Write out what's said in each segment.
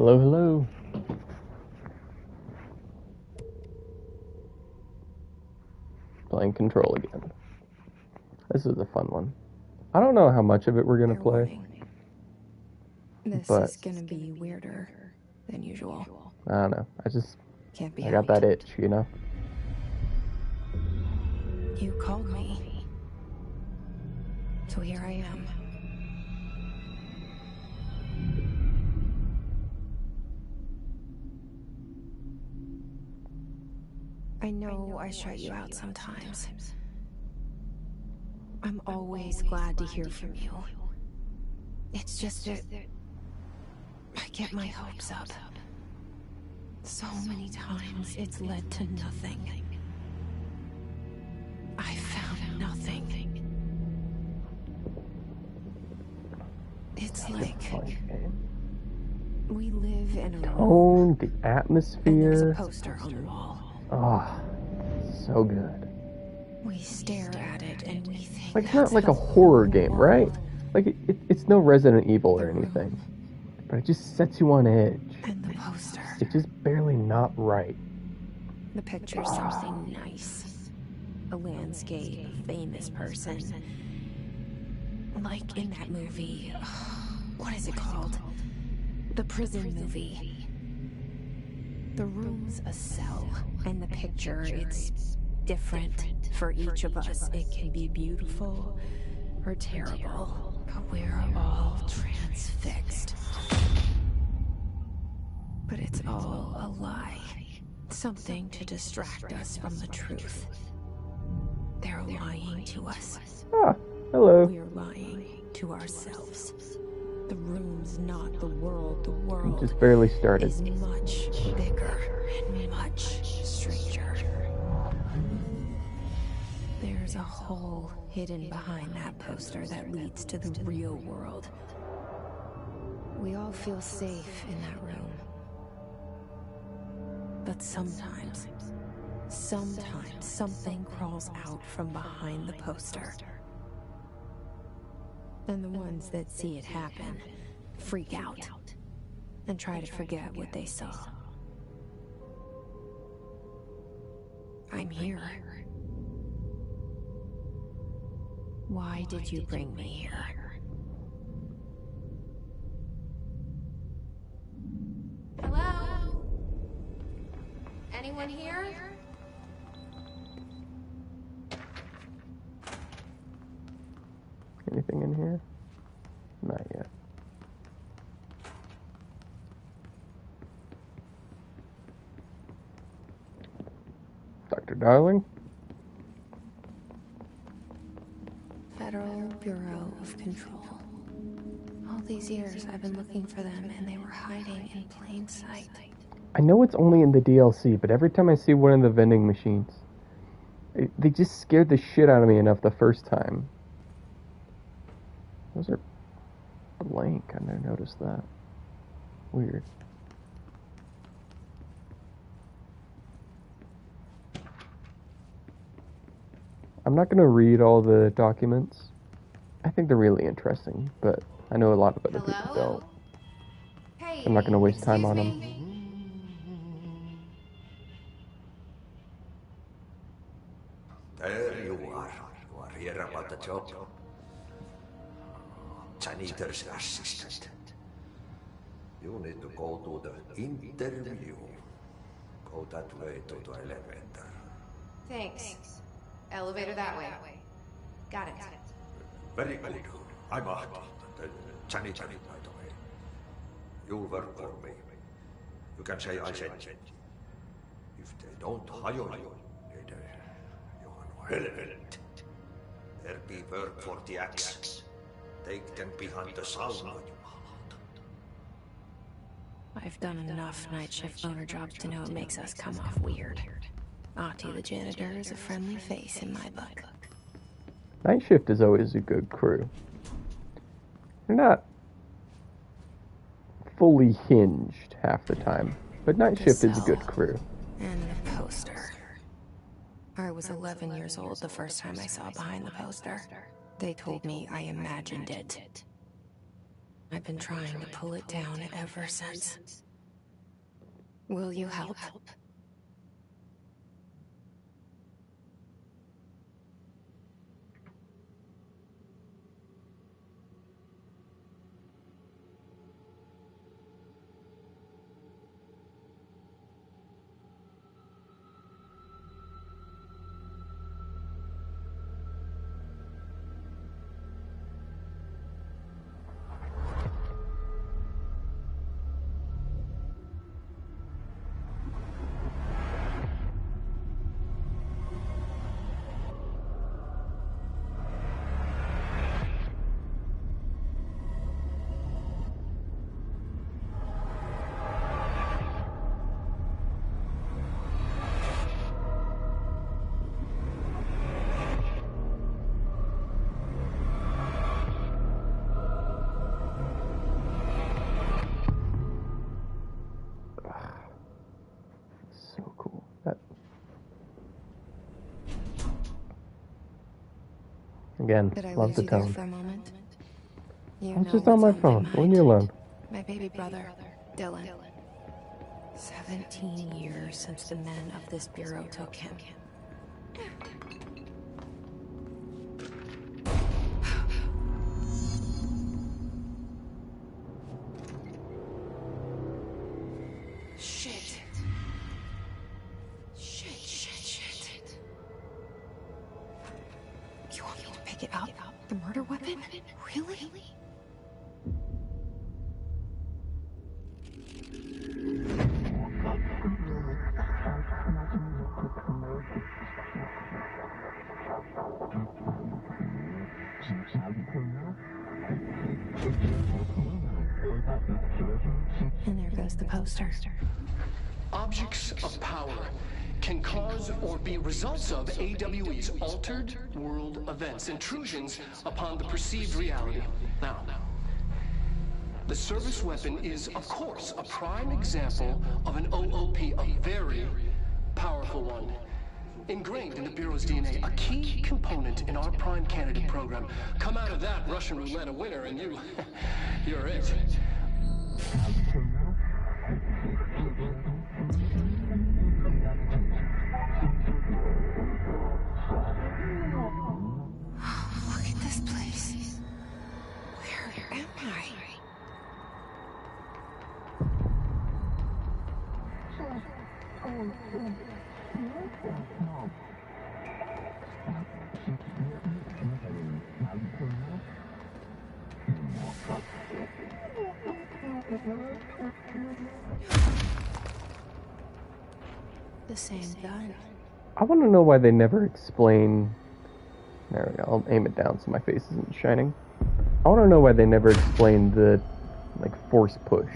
Hello, hello. Playing Control again. This is a fun one. I don't know how much of it we're gonna play. This but is gonna be weirder than usual. I don't know. Can't I got that itch, you know? You called me. So here I am. I know I shut you out sometimes. I'm always glad to hear from you. It's just that I get my hopes up. So many times it's led to nothing. I found nothing. It's like we live in a tone, the and atmosphere. there's a poster on the wall. Oh, so good. We stare at it and we think Like, it's not like a horror game, right? Like, it's no Resident Evil or anything. But it just sets you on edge. And the poster. It's just barely not right. The picture's something nice. A landscape, a famous person. Like in that movie. What is it called? The prison movie. The room's a cell, and the picture, it's different for each of us. It can be beautiful or terrible, but we're all transfixed. But it's all a lie. Something to distract us from the truth. They're lying to us. Ah, hello. We're lying to ourselves. The room's not the world. The world just barely started. is much bigger and much stranger. There's a hole hidden behind that poster that leads to the real world. We all feel safe in that room. But sometimes something crawls out from behind the poster. And the ones that see it happen freak out and try to forget what they saw. I'm here. Why did you bring me here? Hello? Anyone here? Anything in here? Not yet. Dr. Darling? Federal Bureau of Control. All these years I've been looking for them and they were hiding in plain sight. I know it's only in the DLC, but every time I see one of the vending machines, they just scared the shit out of me enough the first time. Those are blank. I never noticed that. Weird. I'm not going to read all the documents. I think they're really interesting, but I know a lot of other people don't. Hey, I'm not going to waste time on them. There you are. You are here about the job. Janitor's assistant. You need to go to the interview. Go that way to the elevator. Thanks. Elevator that way. Got it. Very good. I'm Ahti, the janitor, by the way. You work for me. You can say I sent you. If they don't hire you, then you are no helmet. There be work for the axe. Take them behind the sauna, you malat. I've done enough night shift owner jobs to know it makes us come off weird. Ahti the janitor is a friendly face in my book. Night shift is always a good crew. They're not fully hinged half the time, but night shift is a good crew. And the poster. I was 11 years old the first time I saw behind the poster. They told me I imagined it. I've been trying to pull it down ever since. Will you help? So cool. That again, Did I love lose the you there tone. for a moment? You I'm know just on what's my my phone. Leave mind. me alone. My baby brother, Dylan. 17 years since the men of this bureau took him. Shit. Shit. You want me to pick it up? The murder weapon? Really? And there goes the poster. Objects of power can cause or be results of AWE's altered world events, intrusions upon the perceived reality. Now, the service weapon is, of course, a prime example of an OOP, a very powerful one. Ingrained in the Bureau's DNA, a key component in our prime candidate program. Come out of that Russian roulette a winner and you're it. Look at this place. Where am I? The same gun. I want to know why they never explain. There we go. I'll aim it down so my face isn't shining. I want to know why they never explain the force push.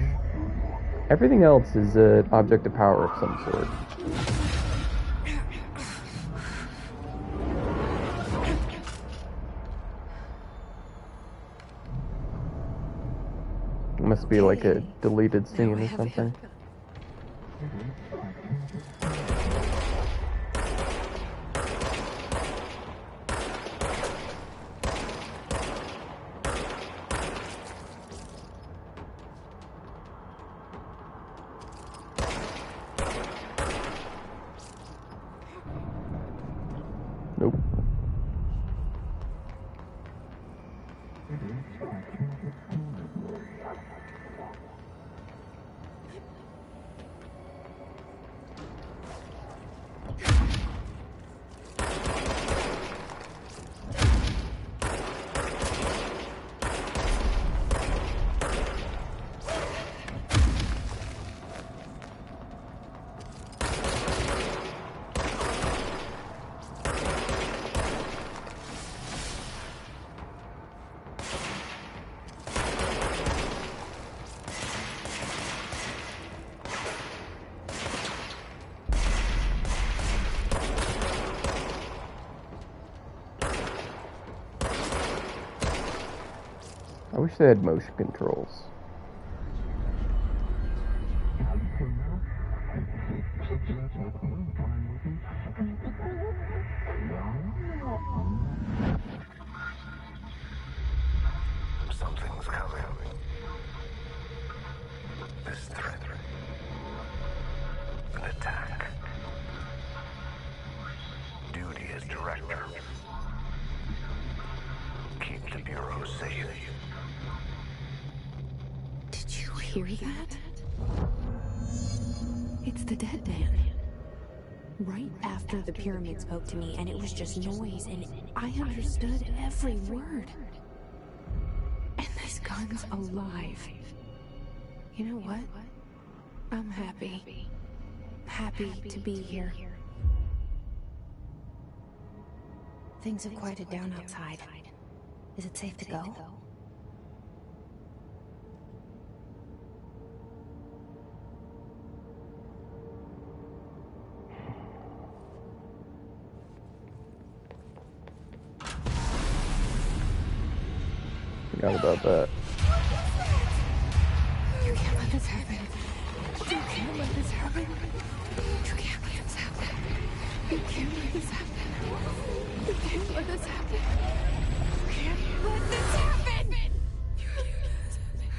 Everything else is an object of power of some sort. It must be like a deleted scene or something. Nope. I wish they had motion controls. Something's coming. This threat duty as director. Keep the Bureau safe. Did you hear that? It's the dead man. Right after the pyramid spoke to me, and it was just noise, and I understood every word. And this gun's alive. You know what? I'm happy. Happy to be here. Things have quieted down outside. Is it safe to go? Forgot about that. You can't let this happen. You can't let this happen. You can't let this happen. You can't let this happen. You can't let this happen. You can't let this happen. You can't let this happen.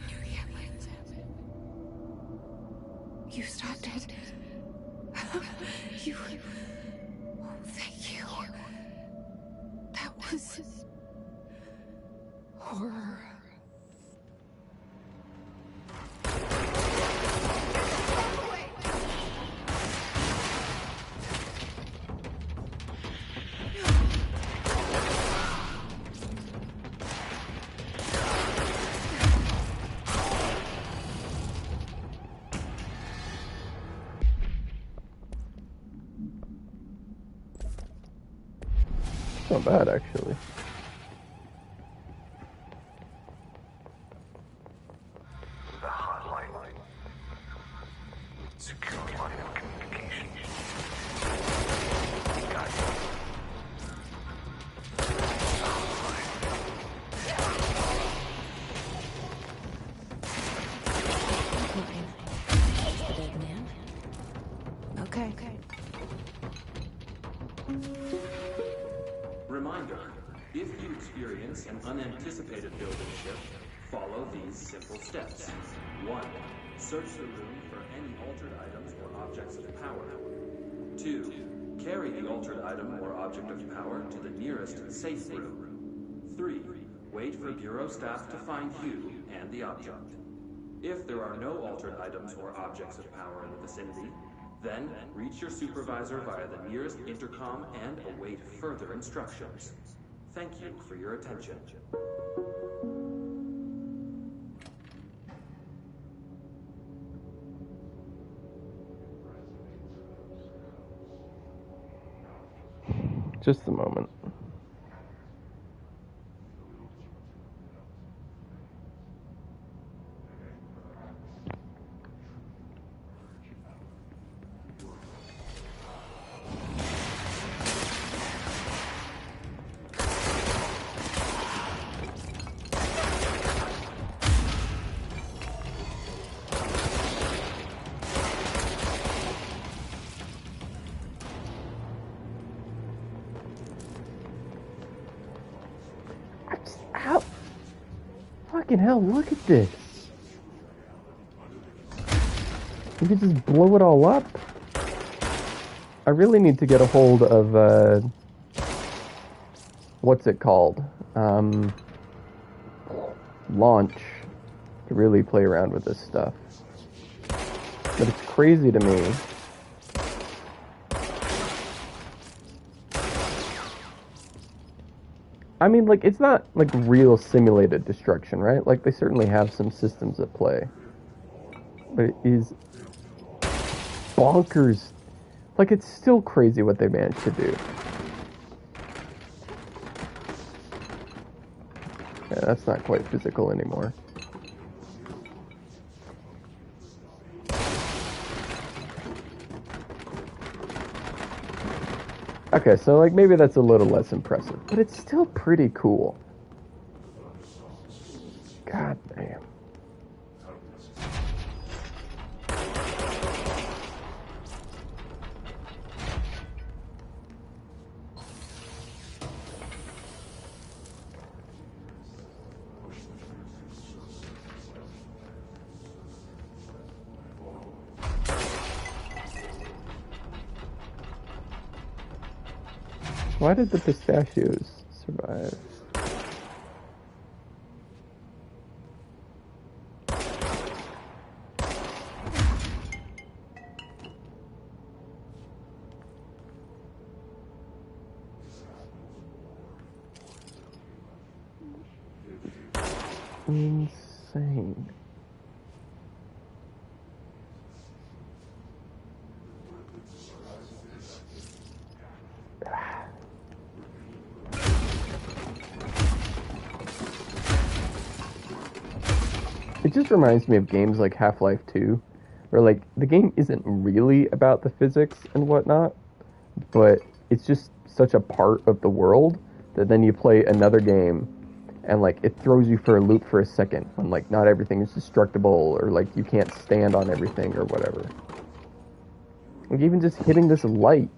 You can't let this happen. You stopped it. You. Oh, thank you. That was horror. Not bad, actually. The hotline. Secure line of communication. Got it. That's the dead man. Okay. Reminder, if you experience an unanticipated building shift, follow these simple steps. 1. Search the room for any altered items or objects of power. 2. Carry the altered item or object of power to the nearest safe room. 3. Wait for Bureau staff to find you and the object. If there are no altered items or objects of power in the vicinity, then reach your supervisor via the nearest intercom and await further instructions. Thank you for your attention. Just a moment. How? Fucking hell, look at this. You could just blow it all up. I really need to get a hold of, what's it called? Launch to really play around with this stuff. But it's crazy to me. I mean, like, it's not, like, real simulated destruction, right? Like, they certainly have some systems at play. But it is bonkers. Like, it's still crazy what they managed to do. Yeah, that's not quite physical anymore. Okay, so like maybe that's a little less impressive, but it's still pretty cool. God damn. Why did the pistachios survive? Insane. It just reminds me of games like Half-Life 2, where like the game isn't really about the physics and whatnot, but it's just such a part of the world that then you play another game and like it throws you for a loop for a second when like not everything is destructible or like you can't stand on everything or whatever. Like even just hitting this light.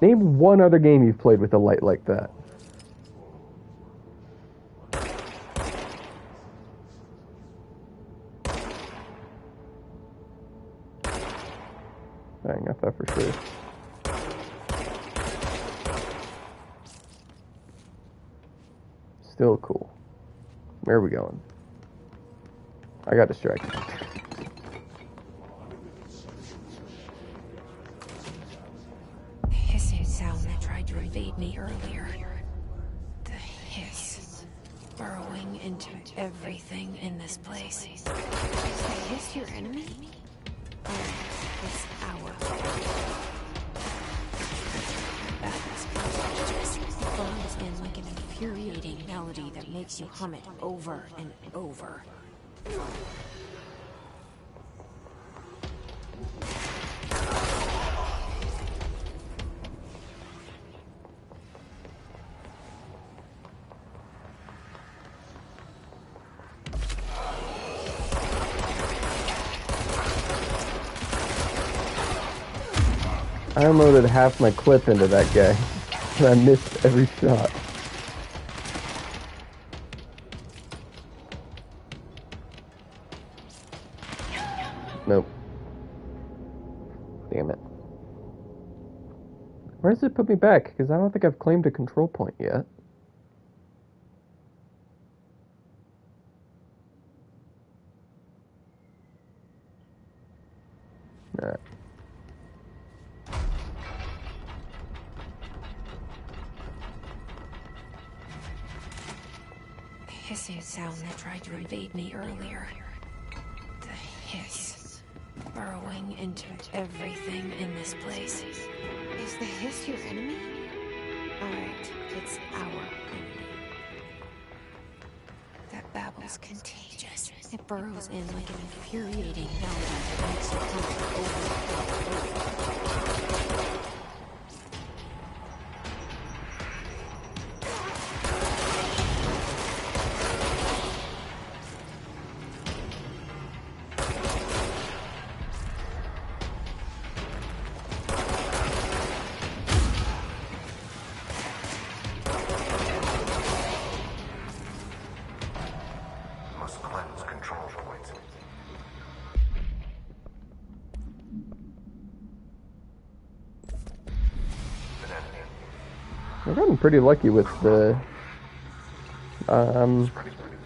Name one other game you've played with a light like that. Dang, I thought for sure. Still cool. Where are we going? I got distracted. The hissing sound that tried to invade me earlier. The hiss. Burrowing into everything in this place. Is the hiss your enemy? Oh, it's our. It burns in like an infuriating melody that makes you hum it over and over. I unloaded half my clip into that guy, and I missed every shot. Nope. Damn it. Where does it put me back? Because I don't think I've claimed a control point yet. Alright. The hissing sound that tried to invade me earlier. The hiss. Burrowing into everything in this place. Is the hiss your enemy? Alright, it's our enemy. That babble's contagious. It burrows in like an infuriating melody that makes you hum over and over. Must cleanse control points. I've gotten pretty lucky with the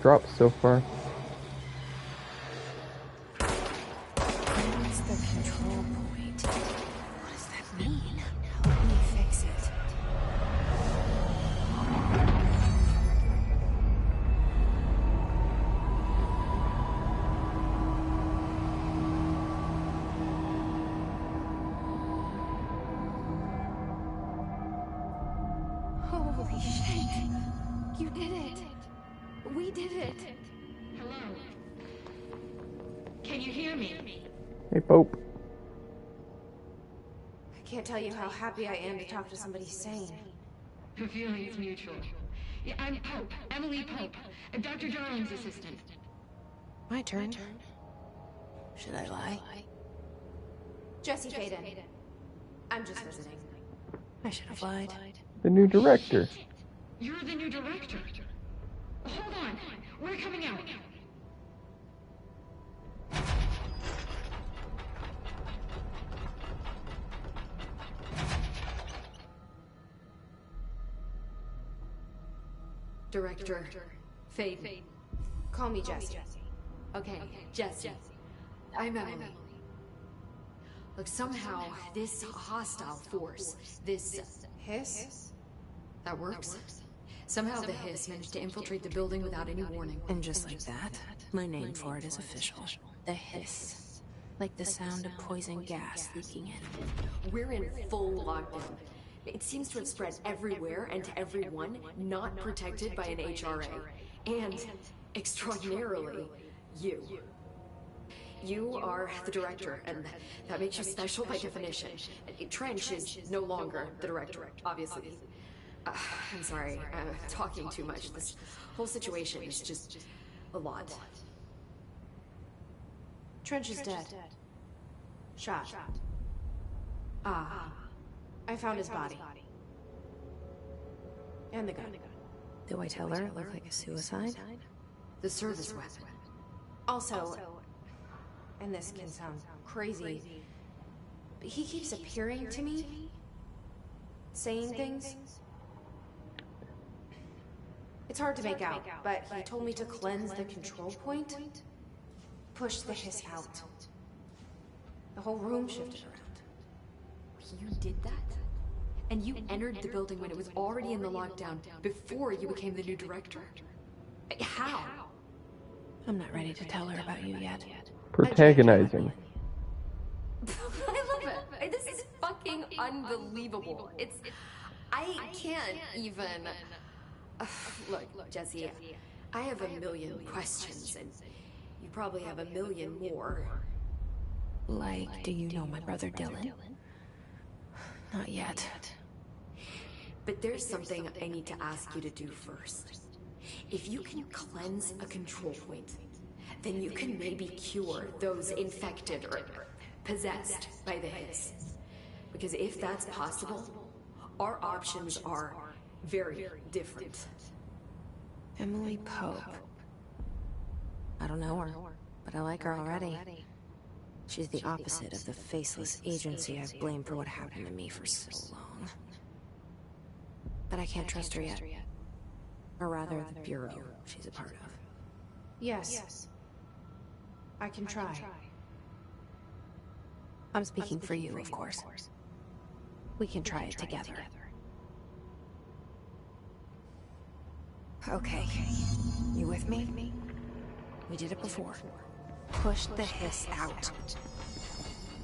drops so far. What's the control point? What does that mean? Help me fix it. Holy shit! You did it! We did it! Hello? Can you hear me? Hey, Pope. I can't tell you how happy I am to talk to somebody sane. The feeling is mutual. Yeah, I'm Pope, Emily Pope, Dr. Darling's assistant. My turn. Should I lie? Jesse Faden. I'm just visiting. I should have lied. The new director. You're the new director. Hold on, we're coming out. Director Faden. Call me Jessie. Okay, Jessie. I'm Emily. Look, somehow this hostile force, this Hiss? that works. Somehow the hiss managed to infiltrate the building without any warning. And just like that, my name for it is official. The hiss. Like the sound of poison gas leaking in. We're in full lockdown. It seems to have spread everywhere and to everyone not protected by an HRA. And, extraordinarily, you. You are the director, and that makes you special by definition. Trench is no longer the director, obviously. I'm sorry, I'm talking too much. This whole situation is just a lot. Trench is dead. Shot. Ah. I found his body. And the gun. Do I tell her it looked like a suicide? The service weapon. Also, and this can sound crazy, but he keeps appearing to me, saying things. It's hard to make out, but he told me to cleanse the control point, push the hiss out. The whole room shifted around. You did that? And you entered the building when it was already in the lockdown, before you became the new director? How? I'm not ready to tell her about you yet. Protagonizing. I love it. This is fucking unbelievable. I can't even... Look, Jessie, I have a million questions, and you probably have a million more. Like, do you know my brother Dylan? Not yet. But there's something I need to ask you to do first. If you can cleanse a control point, then you can maybe cure those infected or possessed by the hiss. Because if that's possible, our options are very different. Emily Pope. I don't know her, but I like her already. She's the opposite of the faceless agency I've blamed for what happened to me for so long. But I can't trust her yet. Or rather, the Bureau she's a part of. Yes. I can try. I'm speaking for you, of course. We can try it together. Okay. You with me? We did it before. Push the hiss out.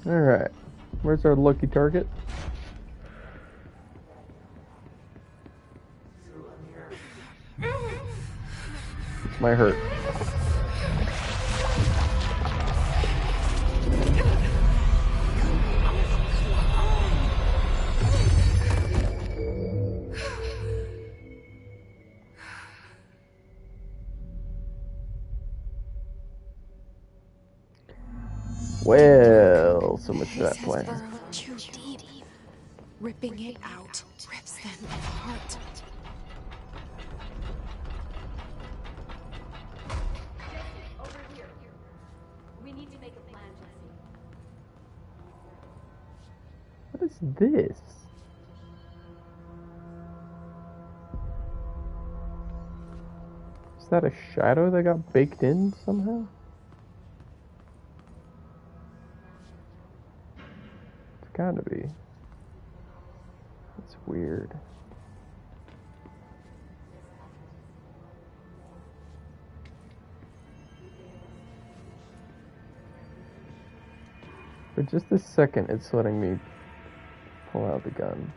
Alright. Where's our lucky target? Might hurt. Well, so much for that plan. Burrowed too deep. Ripping it out rips them apart. Over here. We need to make a plan, Jessie. What is this? Is that a shadow that got baked in somehow? It's gotta be. It's weird. For just a second, it's letting me pull out the gun.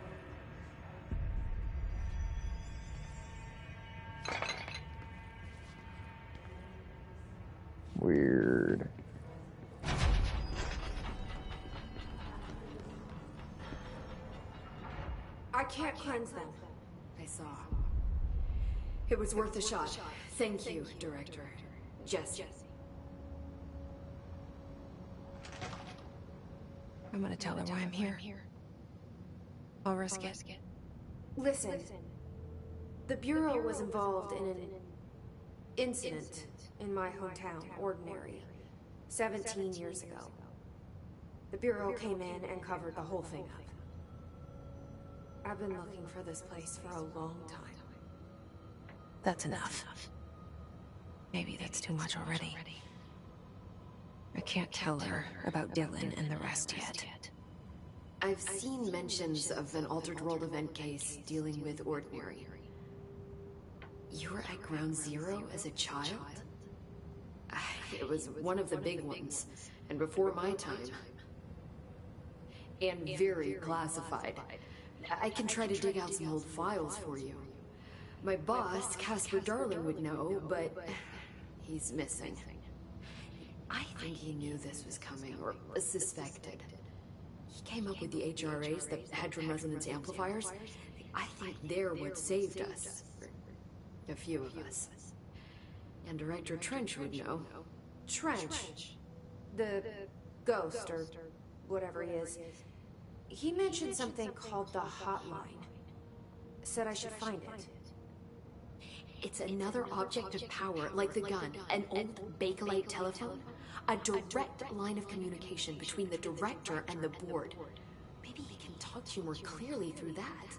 Weird. I can't cleanse them. I saw. It was worth a shot. Thank you, Director. Jessie. I'm gonna tell her why I'm here. I'll risk it. Listen, the Bureau was involved in an incident in my hometown, Ordinary, 17 years ago. The Bureau came in and covered the whole thing up. I've been looking for this place for a long time. That's enough. Maybe that's too much already. I can't tell her about Dylan and the rest yet. I've seen mentions of an Altered World event case dealing with Ordinary. You were at Ground Zero as a child? It was one of the big ones, and before my time. And very classified. I can try to dig out some old files for you. My boss, Casper Darling, would know, but he's missing. I think he knew this was coming, or suspected. He came up with the HRAs, the Hadron Resonance Amplifiers. I think they're what saved us. A few of us. And Director Trench would know. Trench. The ghost, or whatever he is. He mentioned something called the hotline. Said I should find it. It's another object of power, like the gun, an old Bakelite telephone. A direct line of communication between the director and the board. Maybe he can talk to you more clearly through that.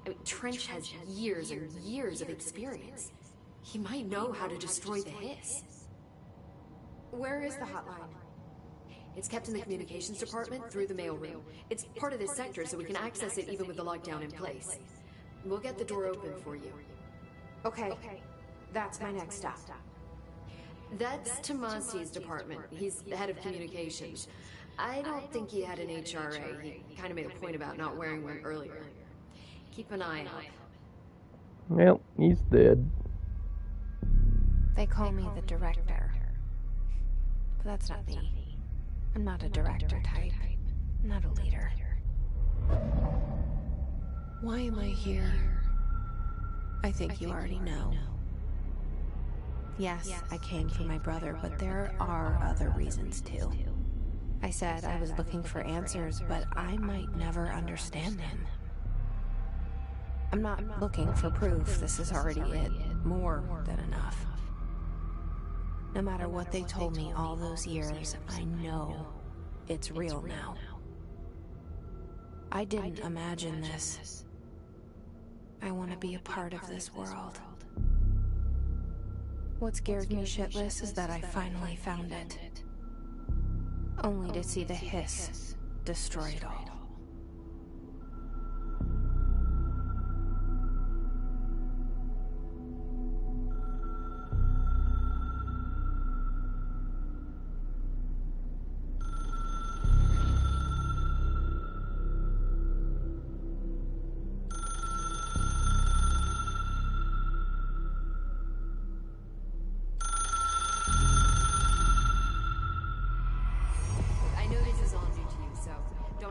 I mean, Trench has years and years of experience. He might know how to destroy the hiss. Where is the hotline? It's kept in the communications department through the mailroom. It's part of this sector, so we can access it even with the lockdown in place. We'll get the door open for you. Okay. That's my next stop. That's Tomasi's department. He's the head of communications. I don't think he had an HRA. He kind of made a point about not wearing one earlier. Keep an eye out. Well, he's dead. They call me the director. But that's not me. I'm not a director type. I'm not a leader. Why am I here? I think you already know. Yes, I came for my brother, but there are other reasons too. I said I was looking for answers, but I might never understand him. I'm not looking for proof. This is already it. More than enough. No matter what they told me all those years, I know it's real now. I didn't imagine this. I want to be a part of this world. What scared me shitless is that I finally found it. Only to see the hiss destroy it all.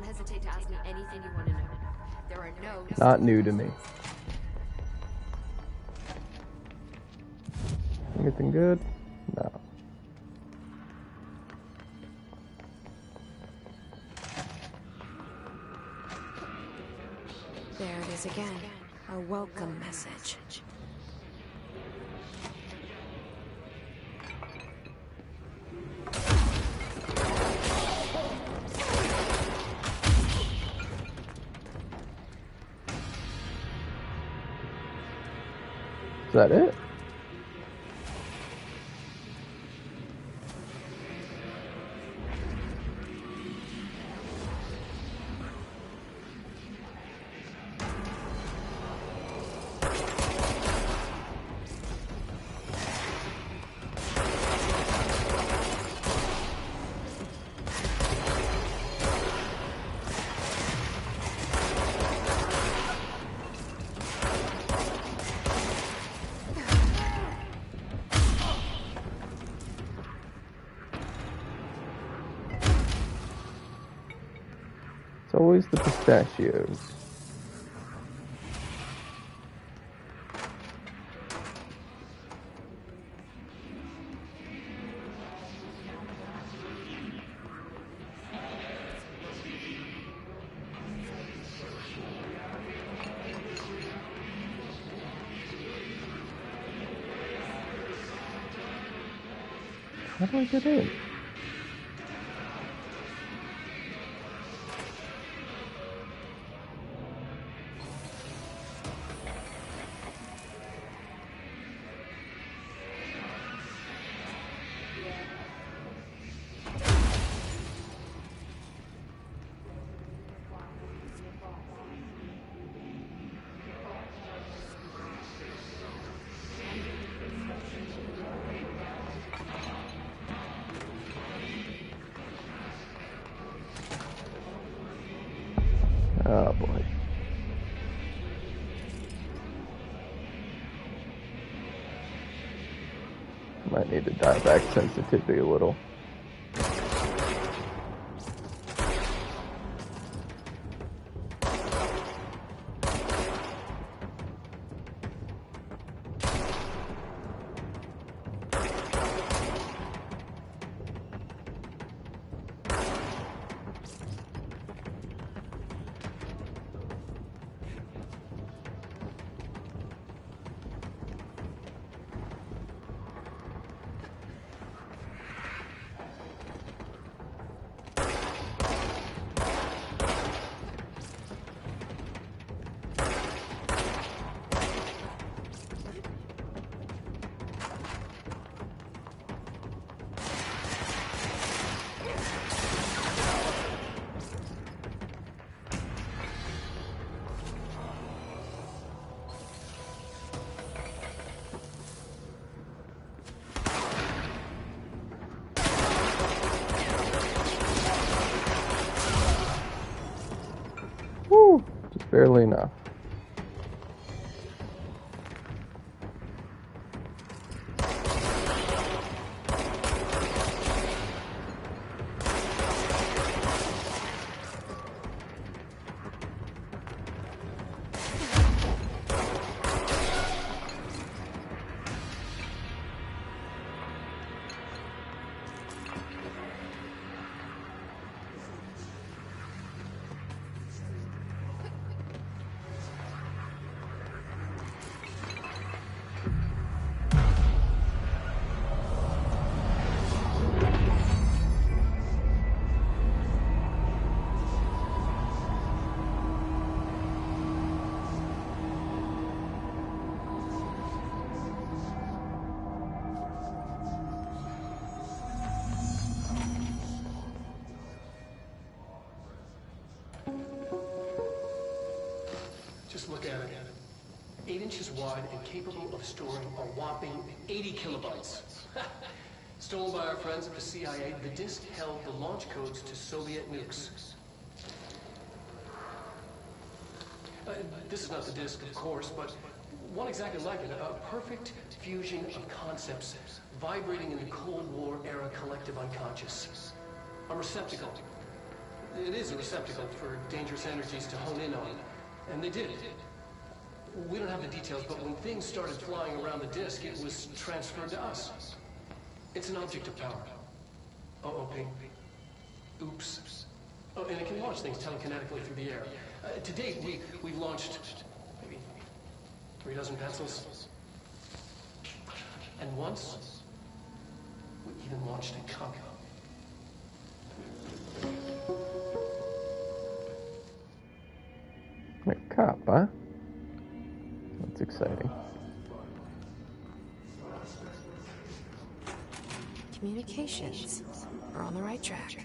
Hesitate to ask me anything you want to know. There are no... Not new to me. Anything good? No. There it is again. A welcome message. Is that it? It's always the pistachios. How do I get in? Oh boy. Might need to dial back sensitivity a little. Woo! Just barely enough. Just look at it. 8 inches wide and capable of storing a whopping 80 kilobytes. Stolen by our friends at the CIA, the disk held the launch codes to Soviet nukes. This is not the disk, of course, but one exactly like it. A perfect fusion of concepts vibrating in the Cold War era collective unconscious. A receptacle. It is a receptacle for dangerous energies to hone in on. And they did. We don't have the details, but when things started flying around the disk, it was transferred to us. It's an object of power. OOP. Oops. Oh, and it can launch things telekinetically through the air. To date, we've launched maybe 3 dozen pencils. And once, we even launched a cup. A cup, huh? That's exciting. Communications. We're on the right track.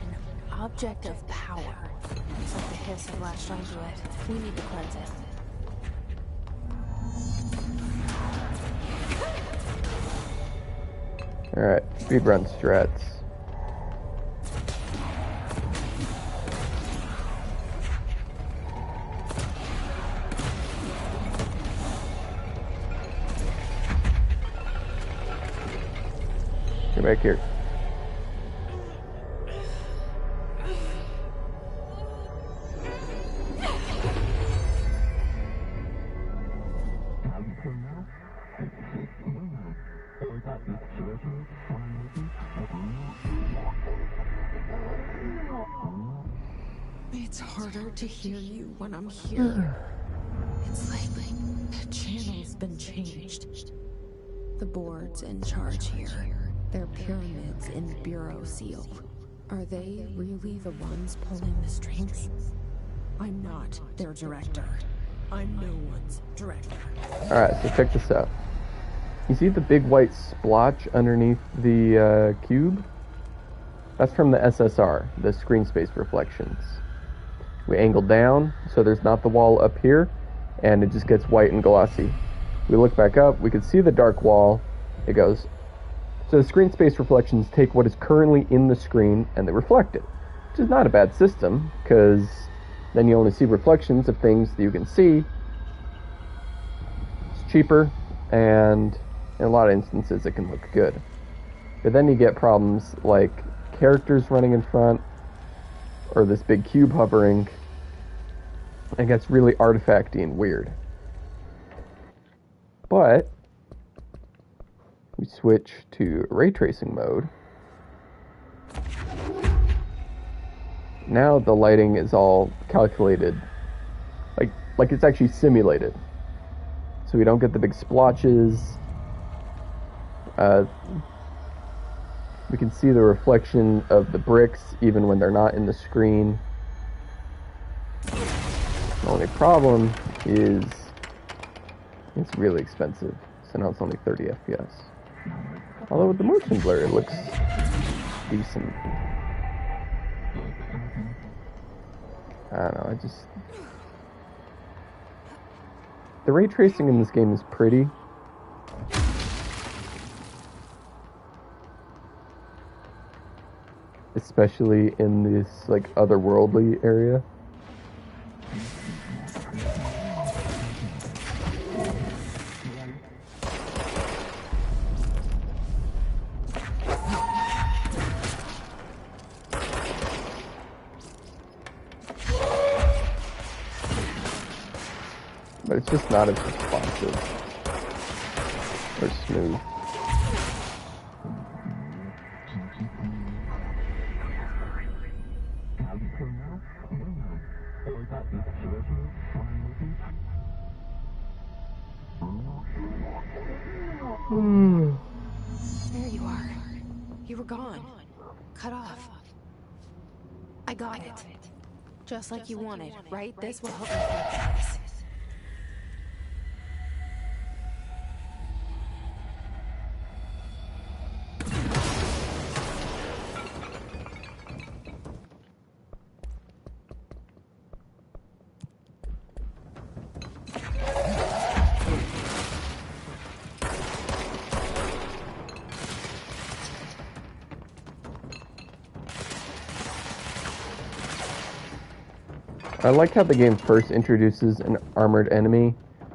An object of power. Looks like the hiss have latched onto it. We need to cleanse it. Alright, speedrun strats. Get back here. It's harder to hear you when I'm here. It's like the channel's been changed. The board's in charge here. They're pyramids in the Bureau seal. Are they really the ones pulling the strings? I'm not their director. I'm no one's director. Alright, so check this out. You see the big white splotch underneath the cube? That's from the SSR, the screen space reflections. We angle down, so there's not the wall up here, and it just gets white and glossy. We look back up, we can see the dark wall. It goes. So the screen space reflections take what is currently in the screen and they reflect it, which is not a bad system, because then you only see reflections of things that you can see. It's cheaper, and in a lot of instances it can look good. But then you get problems like characters running in front, or this big cube hovering, and it gets really artifacty and weird. But we switch to ray tracing mode. Now the lighting is all calculated, like it's actually simulated. So we don't get the big splotches. We can see the reflection of the bricks even when they're not in the screen. The only problem is it's really expensive. So now it's only 30 FPS. Although with the motion blur, it looks decent. I don't know, the ray tracing in this game is pretty. Especially in this, like, otherworldly area. But it's just not as responsive or smooth. There you are. You were gone. Cut off. I got it. Just like you wanted, right? This will help me focus. I like how the game first introduces an armored enemy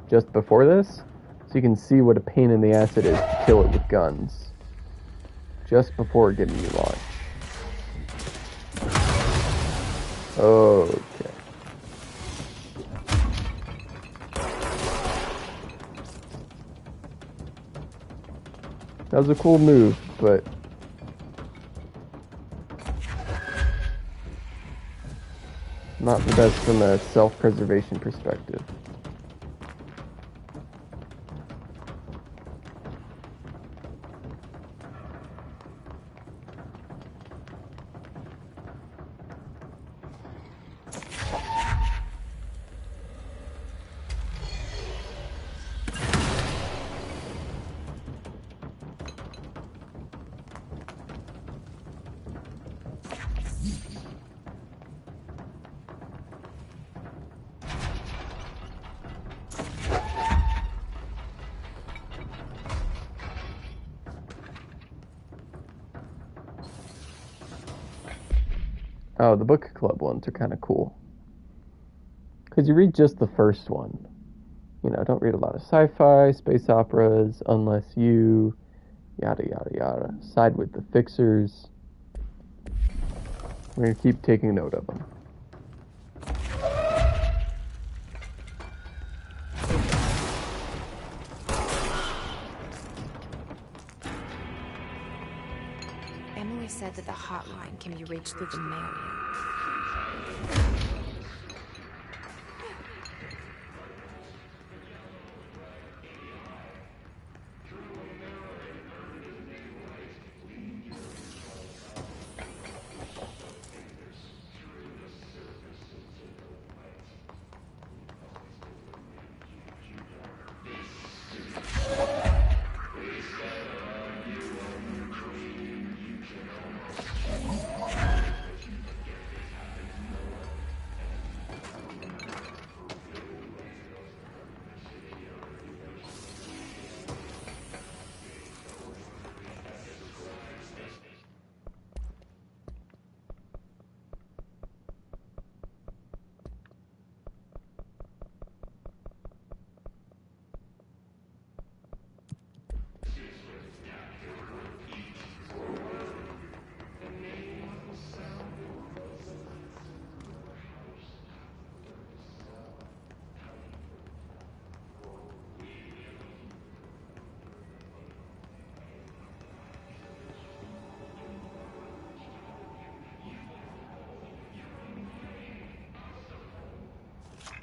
just before this, so you can see what a pain in the ass it is to kill it with guns, just before giving you launch. Okay. That was a cool move, but not the best from a self-preservation perspective. Oh, the book club ones are kind of cool. Because you read just the first one. You know, don't read a lot of sci-fi, space operas, unless you... yada yada yada. Side with the fixers. We're going to keep taking note of them. Emily said that the hotline can be reached through the mail.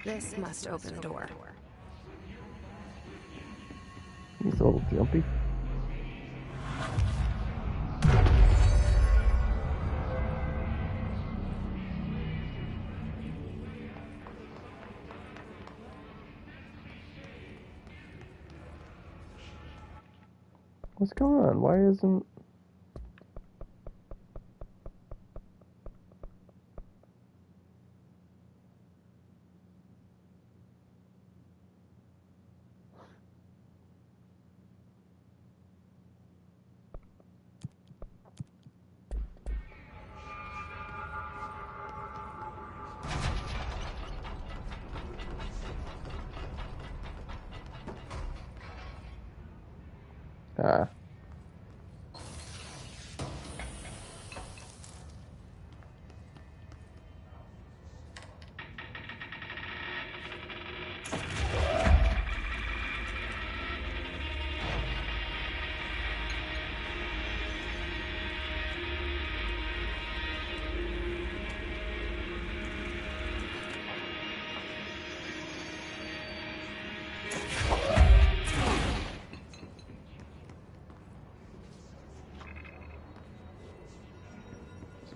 This must open the door. He's a little jumpy. What's going on? Why isn't... Ah.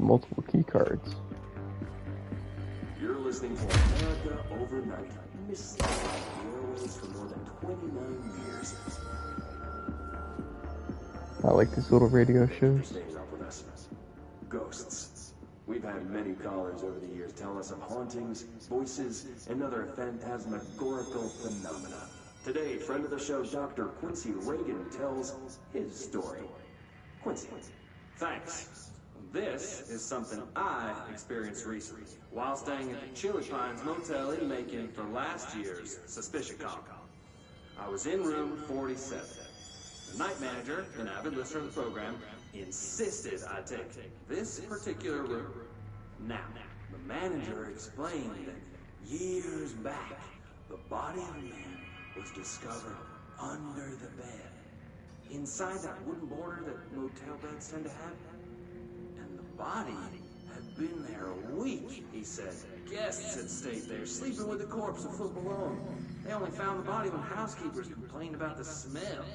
Multiple key cards. You're listening to America Overnight, missing the airways for more than 29 years. I like these little radio shows. Staying up with us. Ghosts. We've had many callers over the years tell us of hauntings, voices, and other phantasmagorical phenomena. Today, friend of the show, Dr. Quincy Reagan, tells his story. Quincy. Thanks. This is something I experienced recently while staying at the Chili Pines Motel in Macon for last year's Suspicion Con. I was in room 47. The night manager, an avid listener of the program, insisted I take this particular room. Now, the manager explained that years back, the body of a man was discovered under the bed, inside that wooden border that motel beds tend to have. The body had been there a week, he said. Guests had stayed there, sleeping with the corpse a foot below. They only found the body when housekeepers complained about the smell.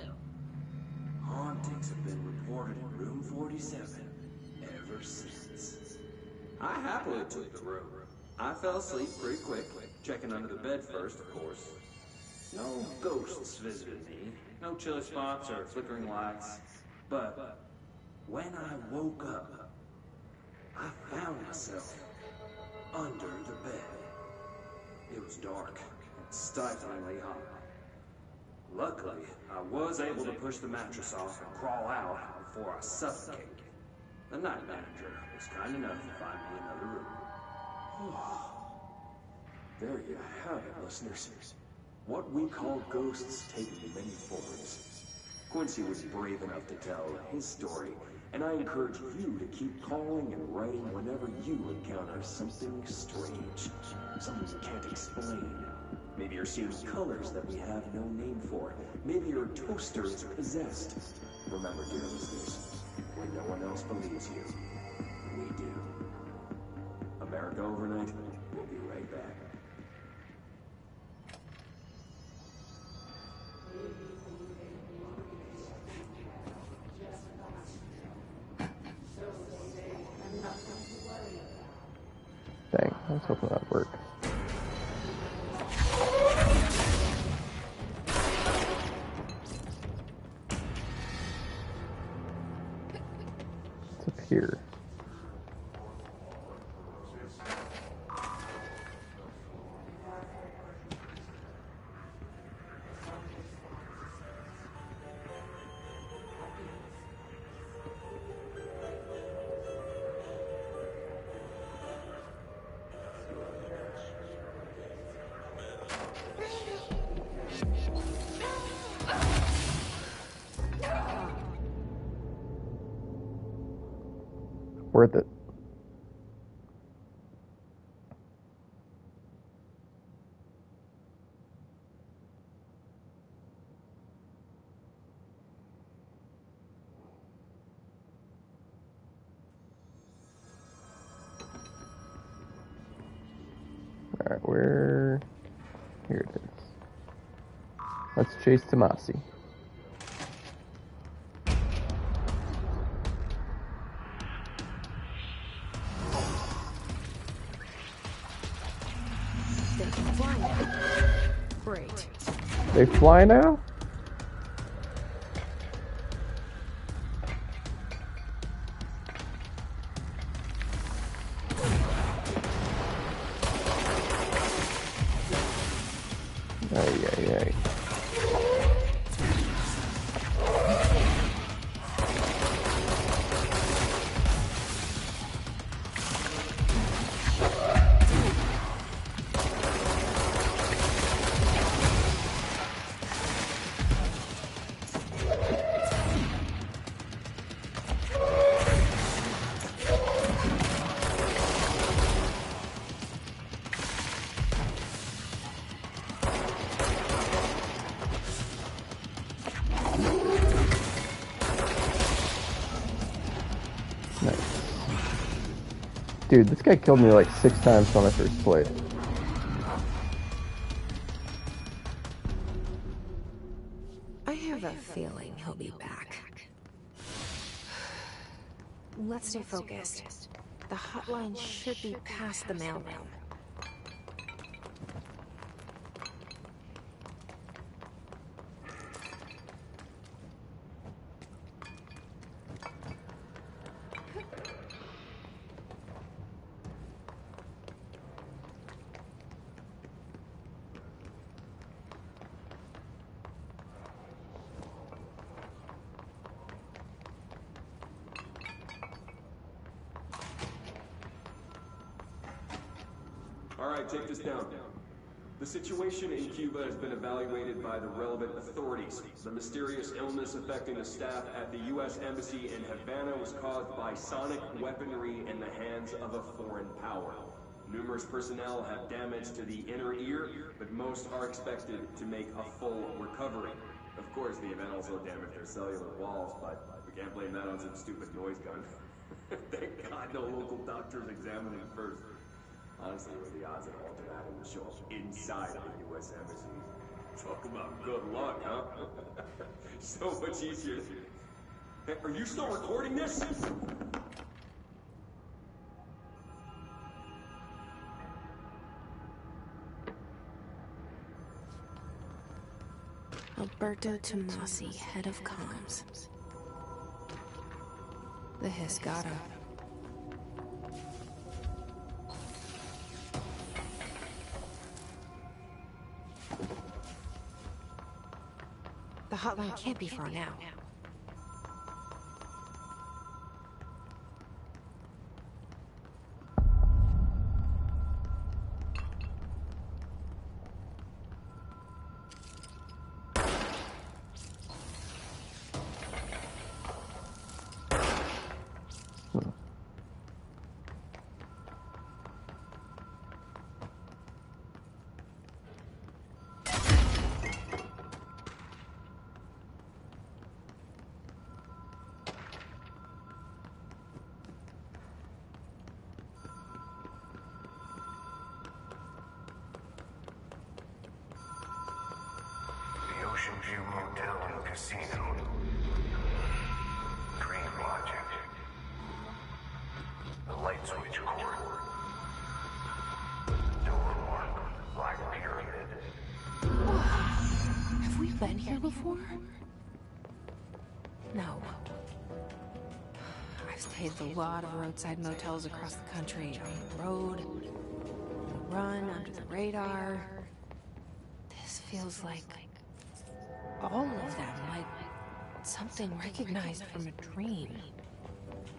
Hauntings have been reported in room 47 ever since. I happily took the room. I fell asleep pretty quick, checking under the bed first, of course. No ghosts visited me, no chilly spots or flickering lights. But when I woke up, I found myself under the bed. It was dark and stiflingly hot. Luckily, I was able to push the mattress off and crawl out before I suffocated. The night manager was kind enough to find me another room. There you have it, listeners. What we call ghosts take many forms. Quincy was brave enough to tell his story, and I encourage you to keep calling and writing whenever you encounter something strange, something you can't explain. Maybe you're seeing colors that we have no name for. Maybe your toaster is possessed. Remember, dear listeners, when no one else believes you, we do. America Overnight, we'll be right back. Dang, I was hoping that'd work. What's up here? Worth it. Alright, where... Here it is. Let's chase Tomasi. They can fly now. Great. They fly now? Ay, ay, ay. Dude, this guy killed me like 6 times when I first played. I have a feeling he'll be back. Let's stay focused. The hotline should be past the mailroom. Alright, take this down. The situation in Cuba has been evaluated by the relevant authorities. The mysterious illness affecting the staff at the U.S. Embassy in Havana was caused by sonic weaponry in the hands of a foreign power. Numerous personnel have damage to the inner ear, but most are expected to make a full recovery. Of course, the event also damaged their cellular walls, but we can't blame that on some stupid noise gun. Thank God no local doctors examined it first. Honestly, what are the odds that altered Adam will show up inside the U.S. Embassy? Talk about good luck, huh? So much easier. Hey, are you still recording this? Alberto Tomasi, head of comms. The Hisgata. The hotline can't be far now. Ocean View Motel and Casino. Dream Logic. The light switch cord. Door mark. Black Pyramid. Have we been here before? No. I've stayed at a lot of roadside motels across the country. On the road, on the run, under the radar. This feels like all of them, like something recognized from a dream.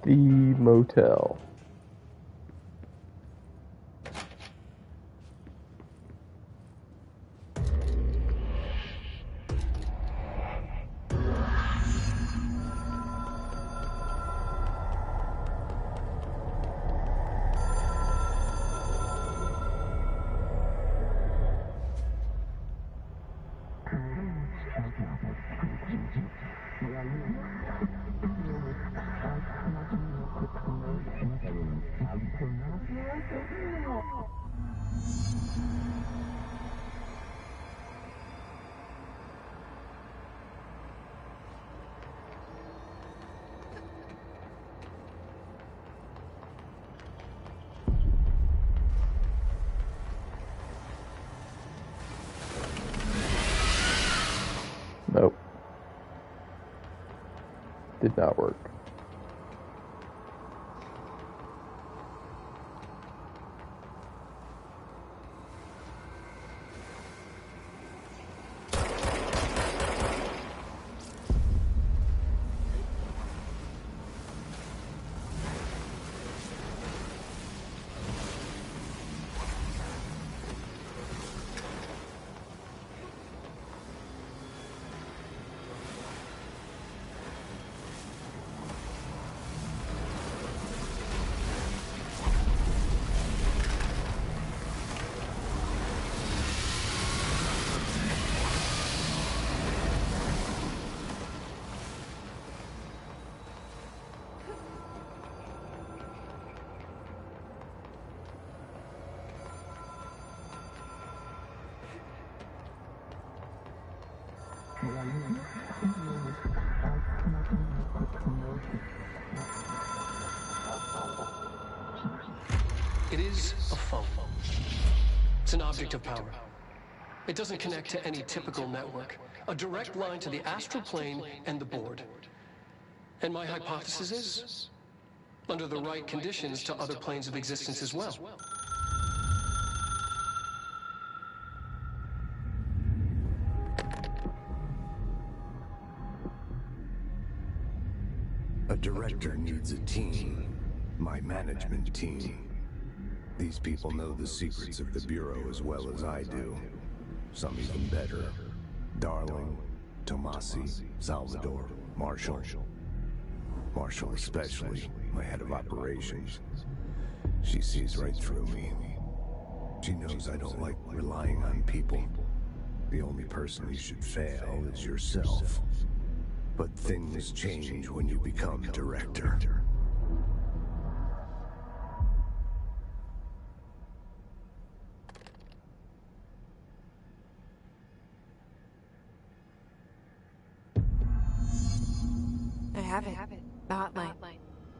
The motel. Nope. Did not work. It is a phone. It's an object of power. It doesn't connect to any typical network. A direct line to the astral plane and the board. And my hypothesis is, under the right conditions, to other planes of existence as well. A director needs a team. My management team. These people know the secrets of the Bureau as well as I do. Some even better. Darling, Tomasi, Salvador, Marshall. Marshall especially, my head of operations. She sees right through me. She knows I don't like relying on people. The only person you should fail is yourself. But things change when you become director. I have it. The hotline.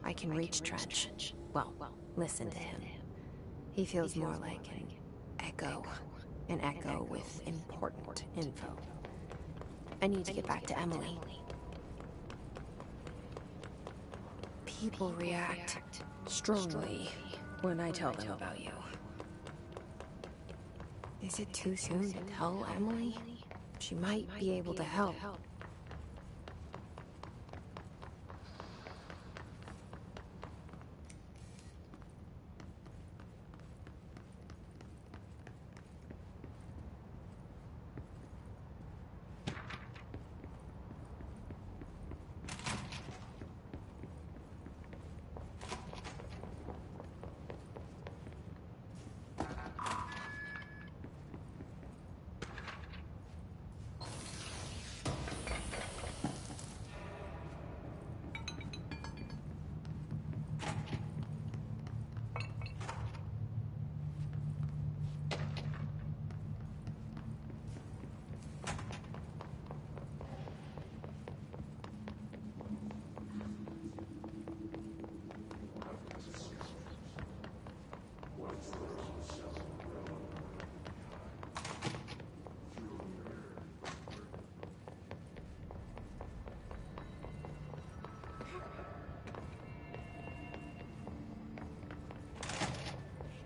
I can reach Trench. Well, listen to him. He feels more like an echo. An echo with important info. I need to get back to Emily. People react strongly when I tell them about you. Is it too soon to tell Emily? She might be able to help.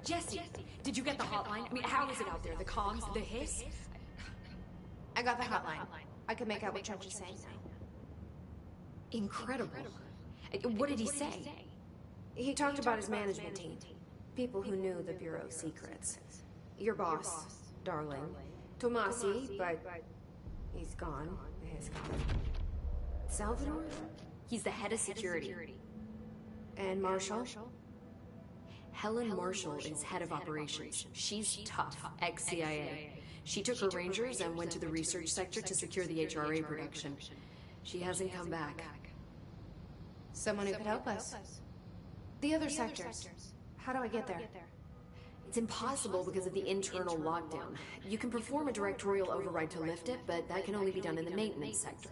Jesse, did you get the hotline? I mean, how is it out there? The comms, the hiss? I got the hotline. I can make out what Trench is saying now. Incredible. What did he say? He talked about his management team. People who knew the Bureau's secrets. Your boss, Darling. Tomasi, but he's gone. He's gone. Salvador? He's the head of security. And Marshall? Helen Marshall is head of operations. She's tough, ex-CIA. She took her Rangers and went to the research sector to secure the HRA production. She hasn't come back. Someone who could help us. The other sectors. How do I get there? It's impossible because of the internal lockdown. You can perform a directorial override to lift it, but that can only be done in the maintenance sector.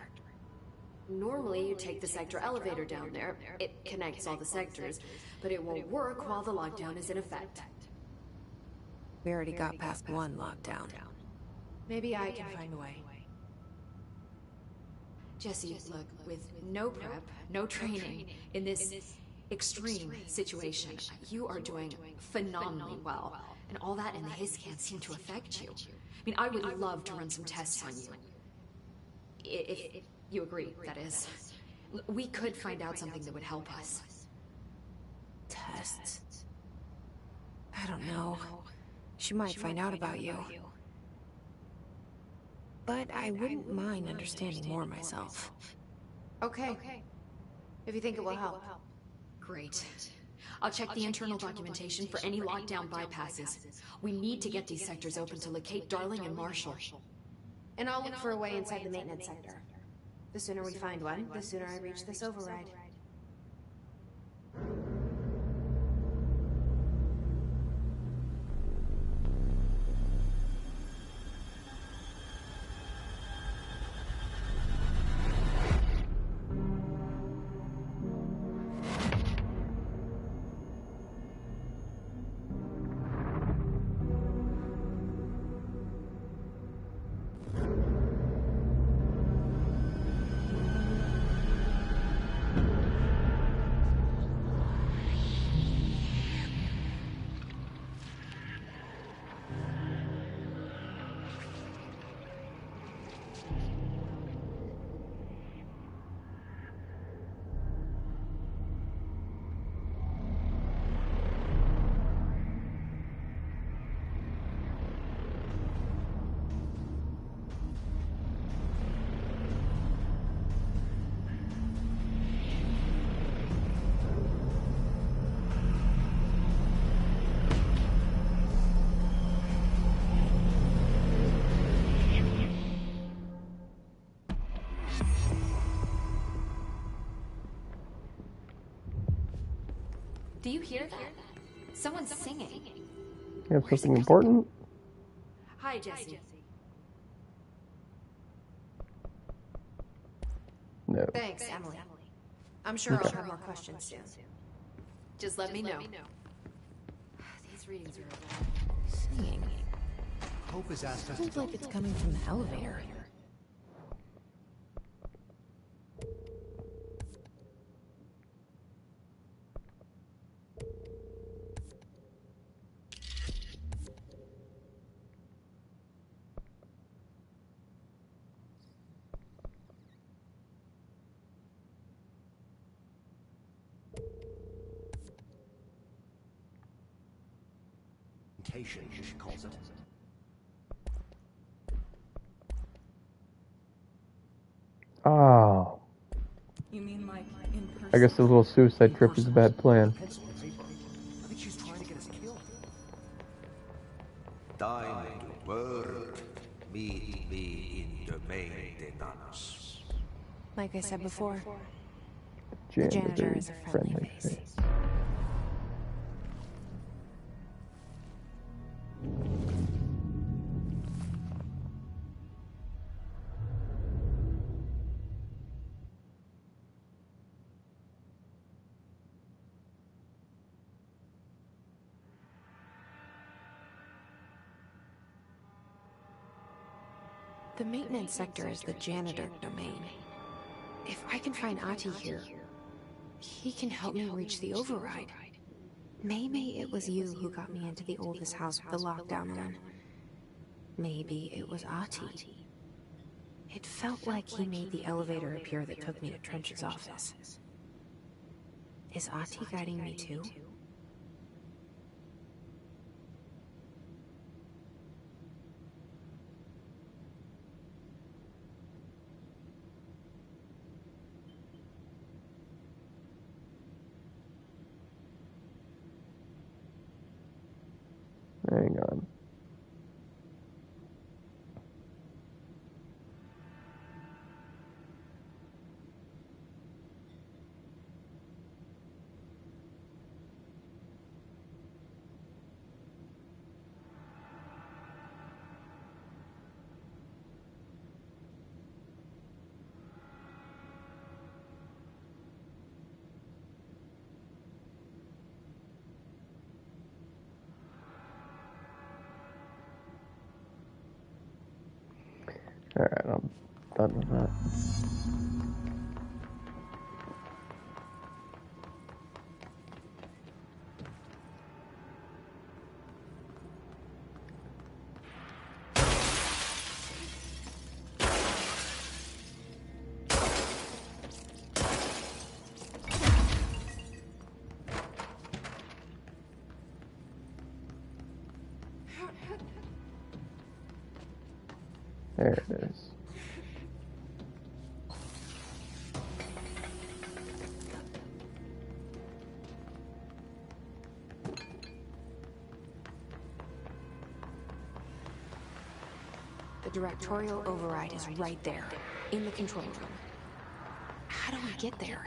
Normally, you take the sector elevator down there. It connects all the sectors, but it won't work while the lockdown is in effect. We already got past one lockdown. Maybe I can find a way. Jesse, look, with no prep, no training, in this extreme situation, you are doing phenomenally well. And all that in the hiss can't seem to affect you. I mean, I would love to run some tests on you. If you agree, that is. We could find out something that would help us. Tests? I don't know. She might find out about you. But I wouldn't mind understanding more myself. Okay. If you think it will help. Great. I'll check the internal documentation for any lockdown bypasses. We need to get these sectors open to locate Darling and Marshall. And I'll look for a way inside the maintenance sector. The sooner we find one, the sooner I reach this override. Do you hear that? Someone's singing. You have something important? Hi, Jesse. No. Thanks, Emily. I'm sure I'll have more questions soon. Just let me know. These readings are Singing. Hope has asked us Sounds like it's coming from the elevator. she calls it. Oh. You mean like in person? I guess the little suicide trip is a bad plan. Pencil and paper. I think she's trying to get us killed. Time to work. Meet me in the maintenance. Like I said before, The the janitor is a friendly face. The maintenance sector is the janitor domain. If I can find Ati here, he can help me reach the override. Maybe it was you who got me into the oldest house with the lockdown on. Maybe it was Ati. It felt like he made the elevator appear that took me to Trench's office. Is Ati guiding me too? Hang on. Alright, I'm done with that. There it is. The directorial override is right there, in the control room. How do we get there?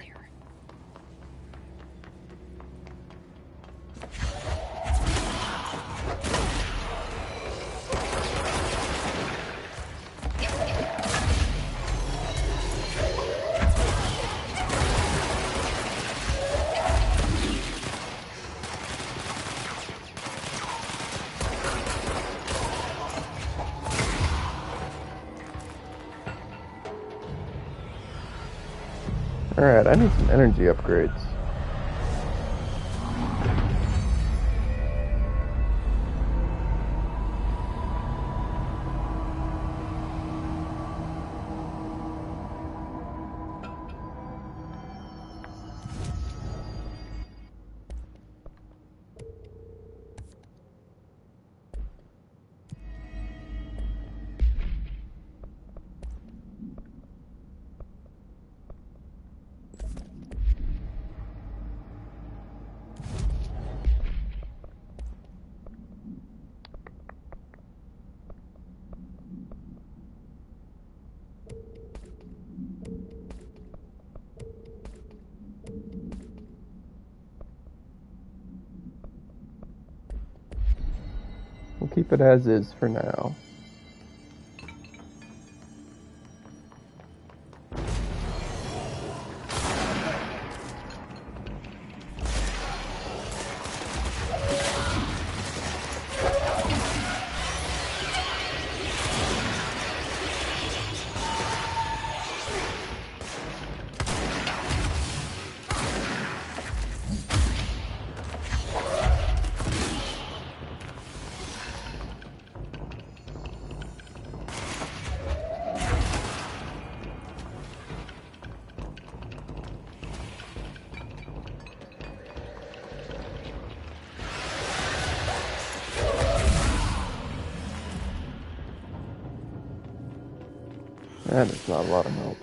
Alright, I need some energy upgrades. We'll keep it as is for now. That is not a lot of help.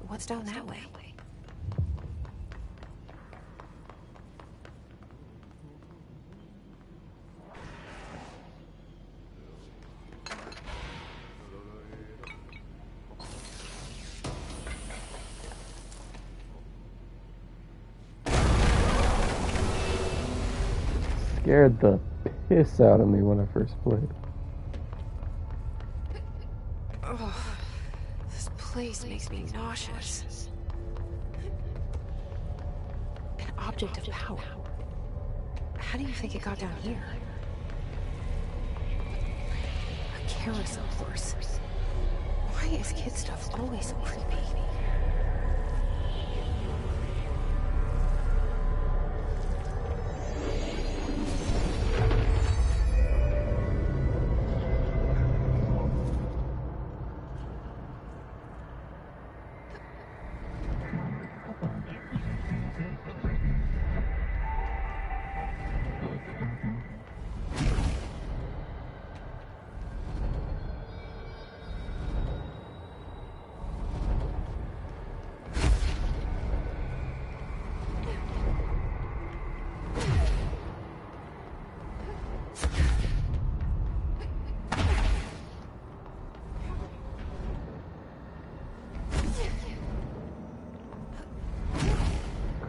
What's down that way? Scared the piss out of me when I first played. Oh, this place makes me nauseous. An object of power. How do you think it got down here? A carousel horse. Why is kid stuff always so creepy?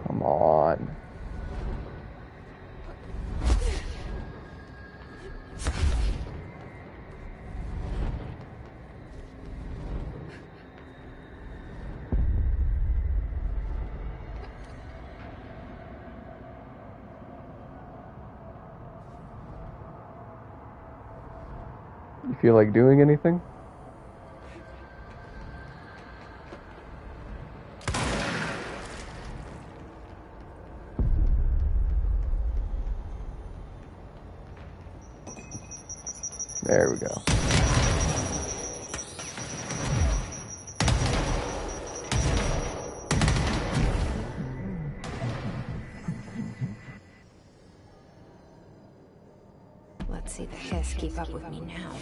Come on. You feel like doing anything? There we go. Let's see the hiss keep up with me now.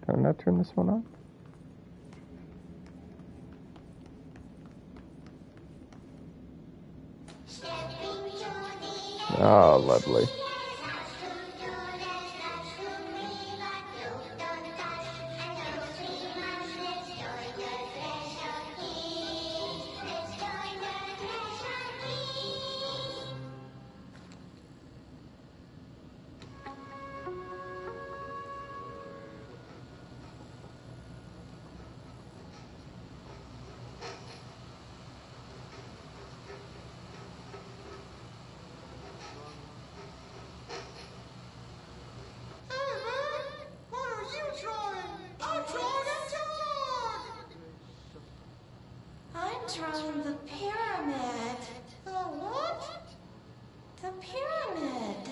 Can I not turn this one on? Oh, lovely. Drawing the pyramid. The what? The pyramid.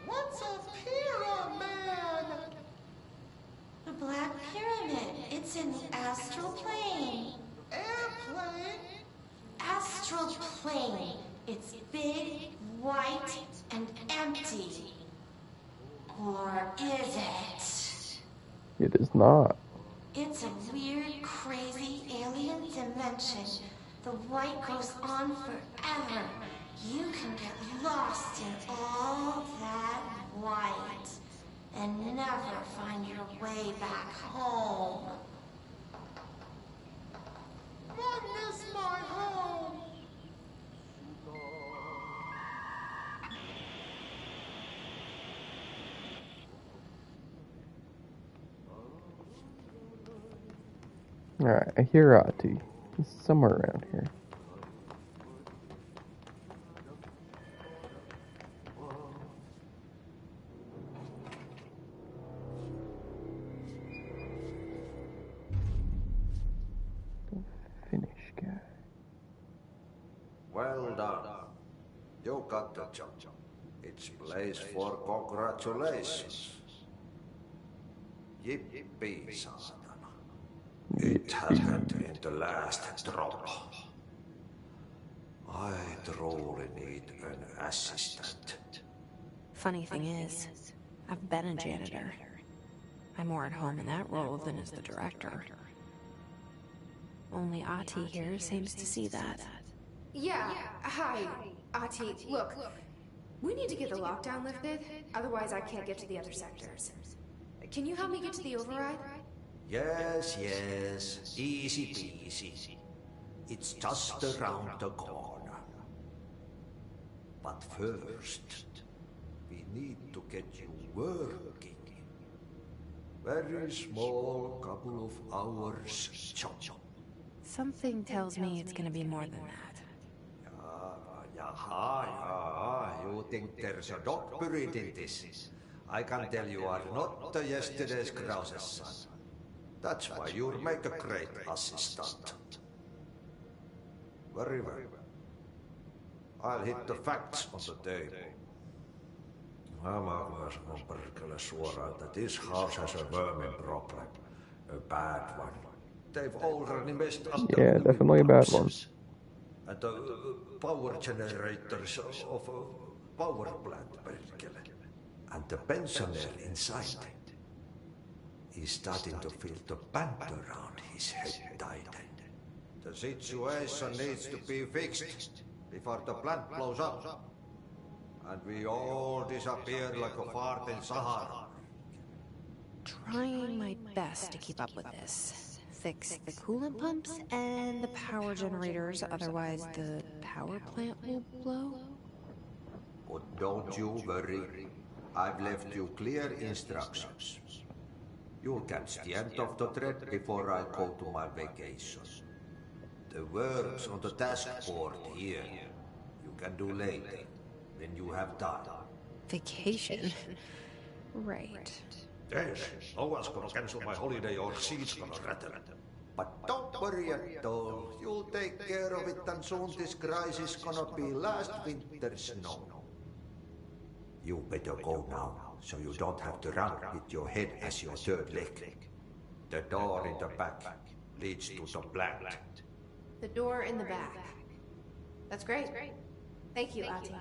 What's a pyramid? The Black Pyramid. It's in the astral plane. Airplane? Astral plane. It's big, white, and empty. Or is it? It is not. It's a weird, crazy alien dimension. The white goes on forever. You can get lost in all that white and never find your way back home. I miss my home. Alright, I hear Ati. He's somewhere around here. The Finnish guy. Well done. You got the job. It's place for congratulations. Yippee, saatana. It happened in the last drop. I truly need an assistant. Funny thing is, I've been a janitor. I'm more at home in that role than as the director. Only Ati here seems to see that. Yeah, hi, Ati. Look, we need to get the lockdown lifted, otherwise I can't get to the other sectors. Can you help me get to the override? Yes, easy peasy. It's just around the corner. But first, we need to get you working. Very small, couple of hours job. Something tells me it's gonna be more than that. You think there's a dog buried in this? I can tell you are not yesterday's Krause's son. That's why you'll make a great assistant. Very well. I'll hit the facts on the table. Mä sanon perkele suoraan, that this house has a vermin problem. A bad one. They've already messed up the definitely a bad one. And the power generators of a power plant, perkele. And the pensioner inside is starting to feel the band around his head tighten. The situation needs to be fixed before the plant blows up. And we all disappear like a fart in Sahara. Trying my best to keep up with this. fix the coolant pumps and the power generators, otherwise the power plant will blow? But don't you worry. I've left you clear instructions. You'll catch the end of the thread before I go to my vacation. The works on the task board here, you can do later, when you have time. Vacation? Right. Yes, no one's gonna cancel my holiday or seat's gonna rattle. But don't worry at all. You'll take care of it, and soon this crisis gonna be last winter's snow. You better go now, so you don't have to run with your head as your third leg. The door in the back leads to the plant. The door in the back. That's great. Thank you, Ati.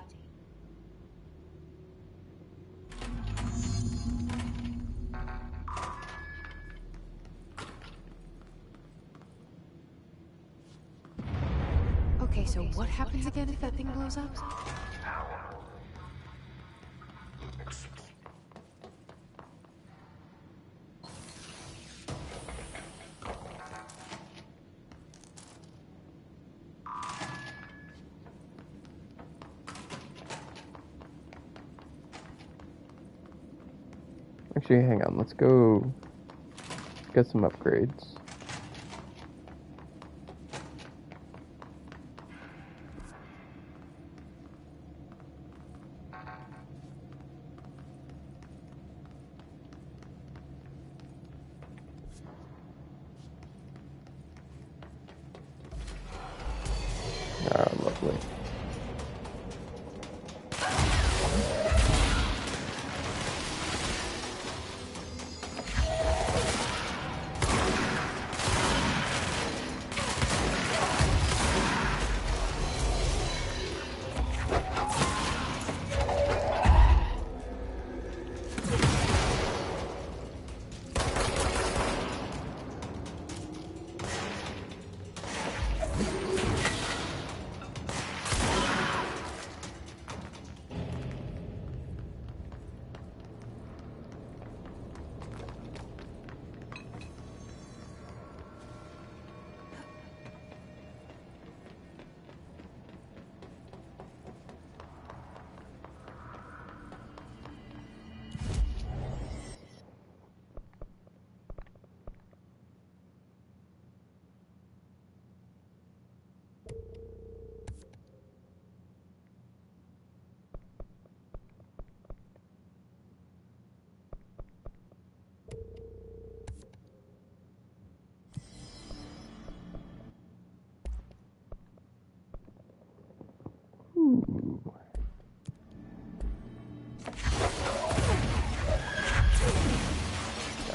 Okay, so what happens again if that thing blows up? Actually, hang on. Let's go get some upgrades. Ah, lovely.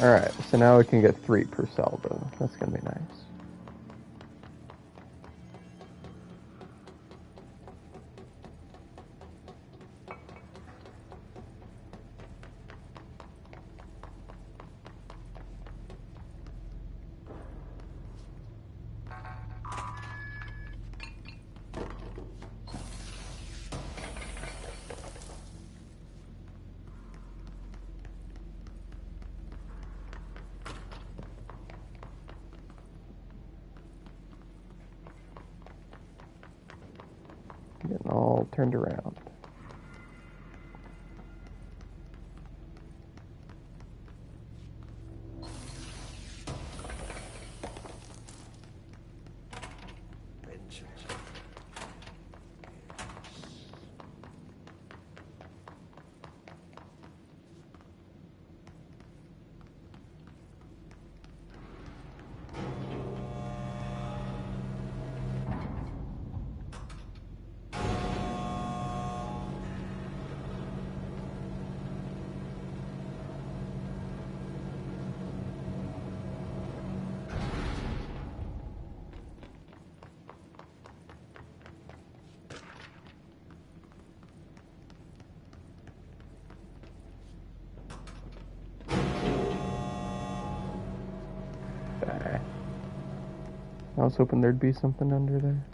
Alright, so now we can get 3 per salvo. That's gonna be nice. Getting all turned around. I was hoping there'd be something under there.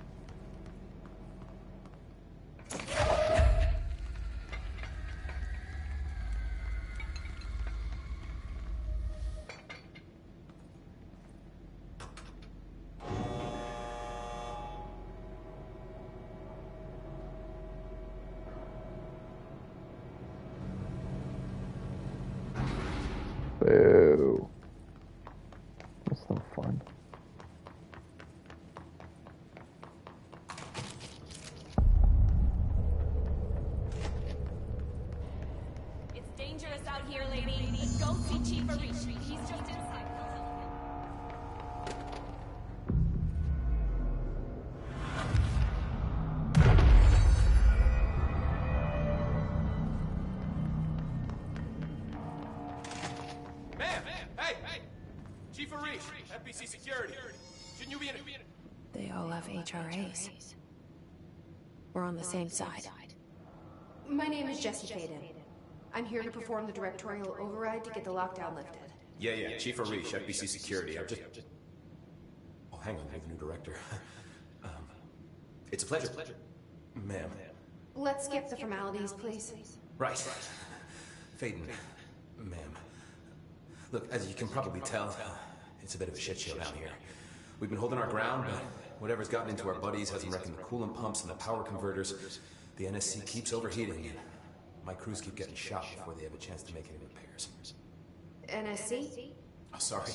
Boo. That's no fun. It's dangerous out here, lady. Go see Chief Arishi. He's just inside. Ma'am! Hey! Chief Arish, FBC Security. Shouldn't you be in it? They all have HRAs. We're on the same side. My name is Jesse Faden. I'm here to perform the directorial override to get the lockdown lifted. Yeah. Chief Arish, FBC Security. I'm just... Oh, hang on. You're the new director. It's a pleasure. Ma'am. Let's skip the formalities, please. Right. Faden. Ma'am. Look, as you can probably tell, it's a bit of a shit show down here. We've been holding our ground, but whatever's gotten into our buddies has them wrecking the coolant pumps and the power converters. The NSC keeps overheating, and my crews keep getting shot before they have a chance to make any repairs. NSC? Oh, sorry.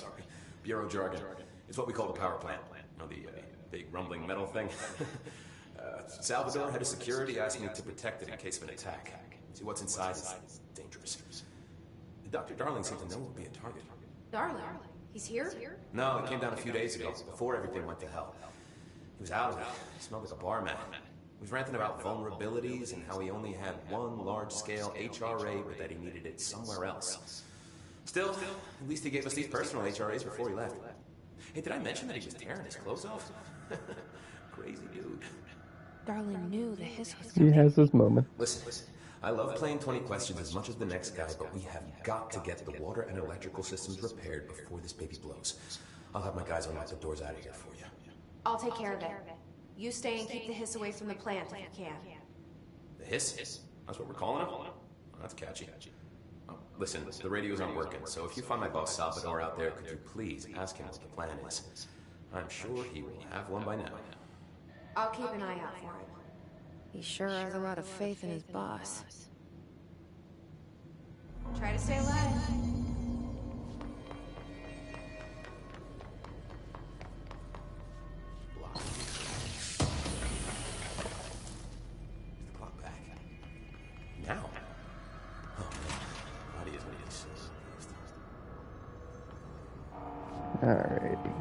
Bureau jargon. It's what we call the power plant. You know, the big rumbling metal thing. Salvador, head of security, asked me to protect it in case of an attack. See, what's inside is dangerous. Dr. Darling seemed to know it would be a target. Darling? He's here? No, he came down a few days ago, before everything went to hell. He was out of it. He smelled like a barman. He was ranting about vulnerabilities and how he only had one large-scale HRA, but that he needed it somewhere else. Still, at least he gave us these personal HRAs before he left. Hey, did I mention that he was tearing his clothes off? Crazy dude. Darling knew the hiss was He coming. has his moment. Listen, I love playing 20 questions as much as the next guy, but we have got to get the water and electrical systems repaired before this baby blows. I'll have my guys unlock the doors out of here for you. I'll take care of it. You stay and keep the hiss away from the plant if you can. The hiss? That's what we're calling him? Oh, that's catchy. Oh, listen, the radios aren't working, so if you find my boss Salvador out there, could you please ask him what the plan is? I'm sure he will have one by now. I'll keep an eye out for him. He sure has a lot of faith in his boss. Try to stay alive. Clock back. Now? Oh, body is Alrighty.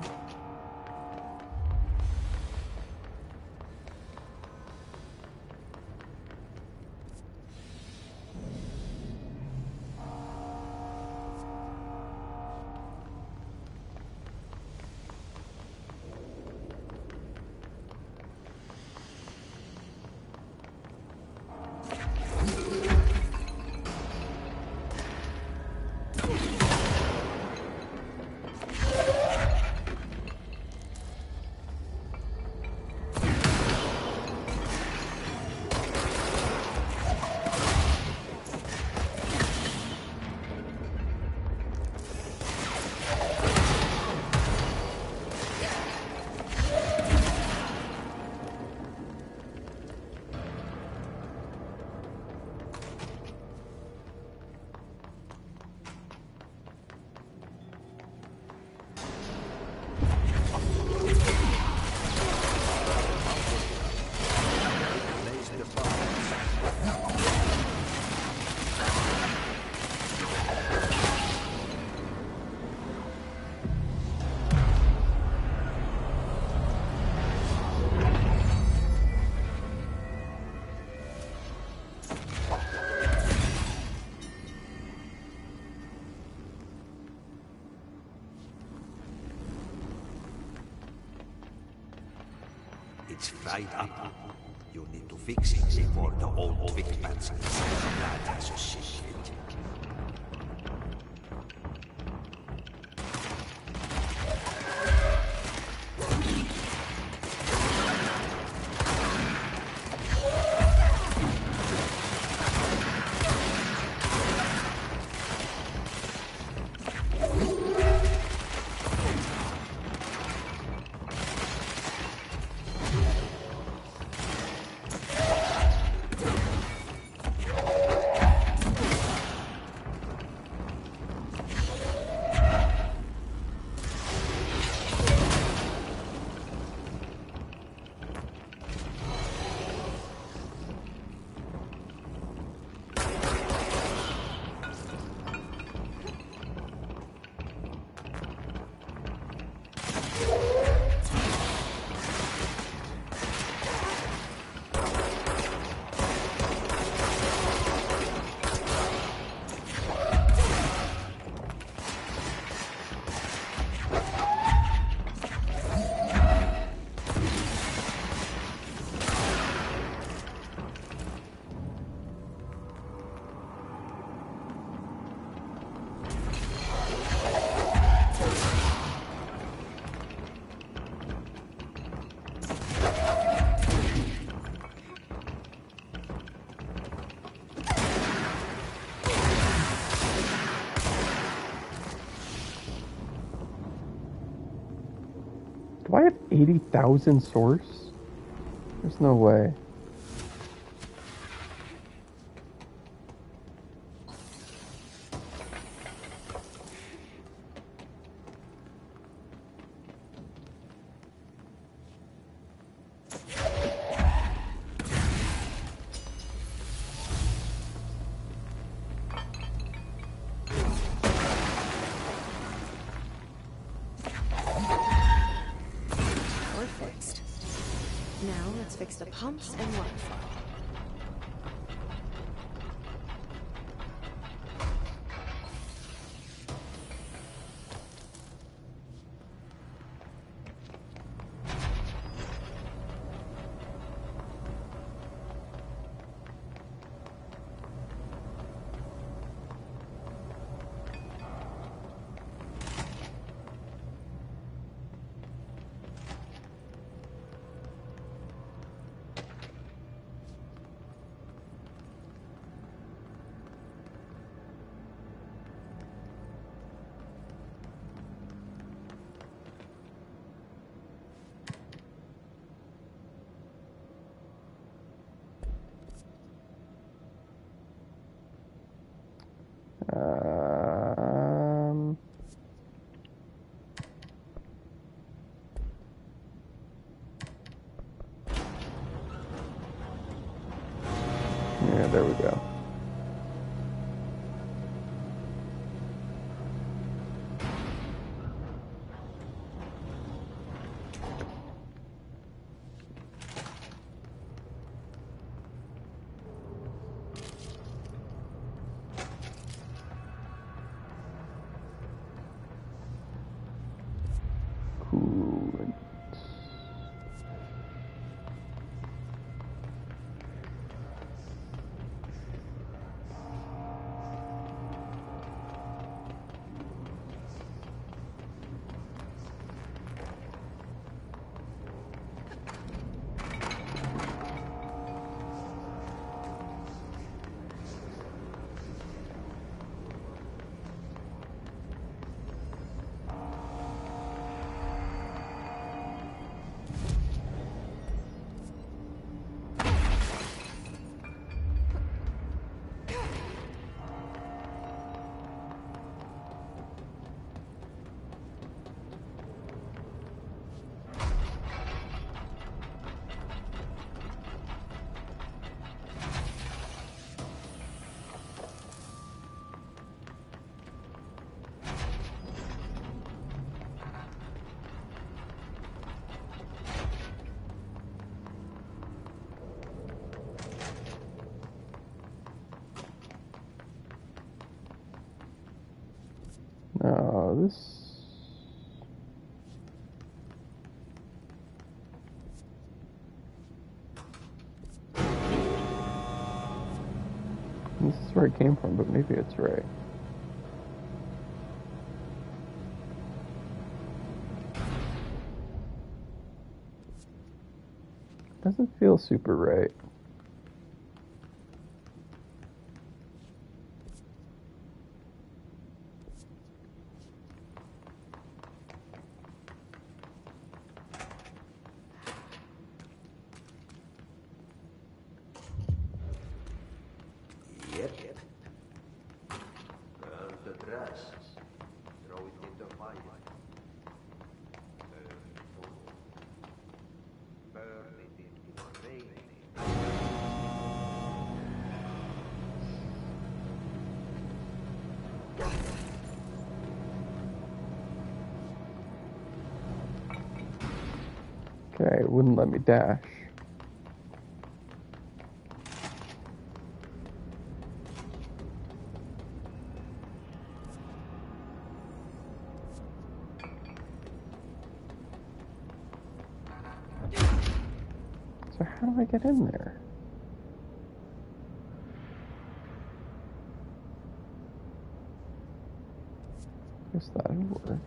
It's fried up. You need to fix it before the old Vic Benson that has a secret. Do I have 80,000 source? There's no way. Fix the pumps and water flow. Yeah, there we go. Coolant. Oh, this... This is where it came from, but maybe it's right. Doesn't feel super right. Yep. Burn the trash. Throw it in the fire. Burn it in the rain. Okay, it wouldn't let me dash. So how do I get in there? Guess that would work.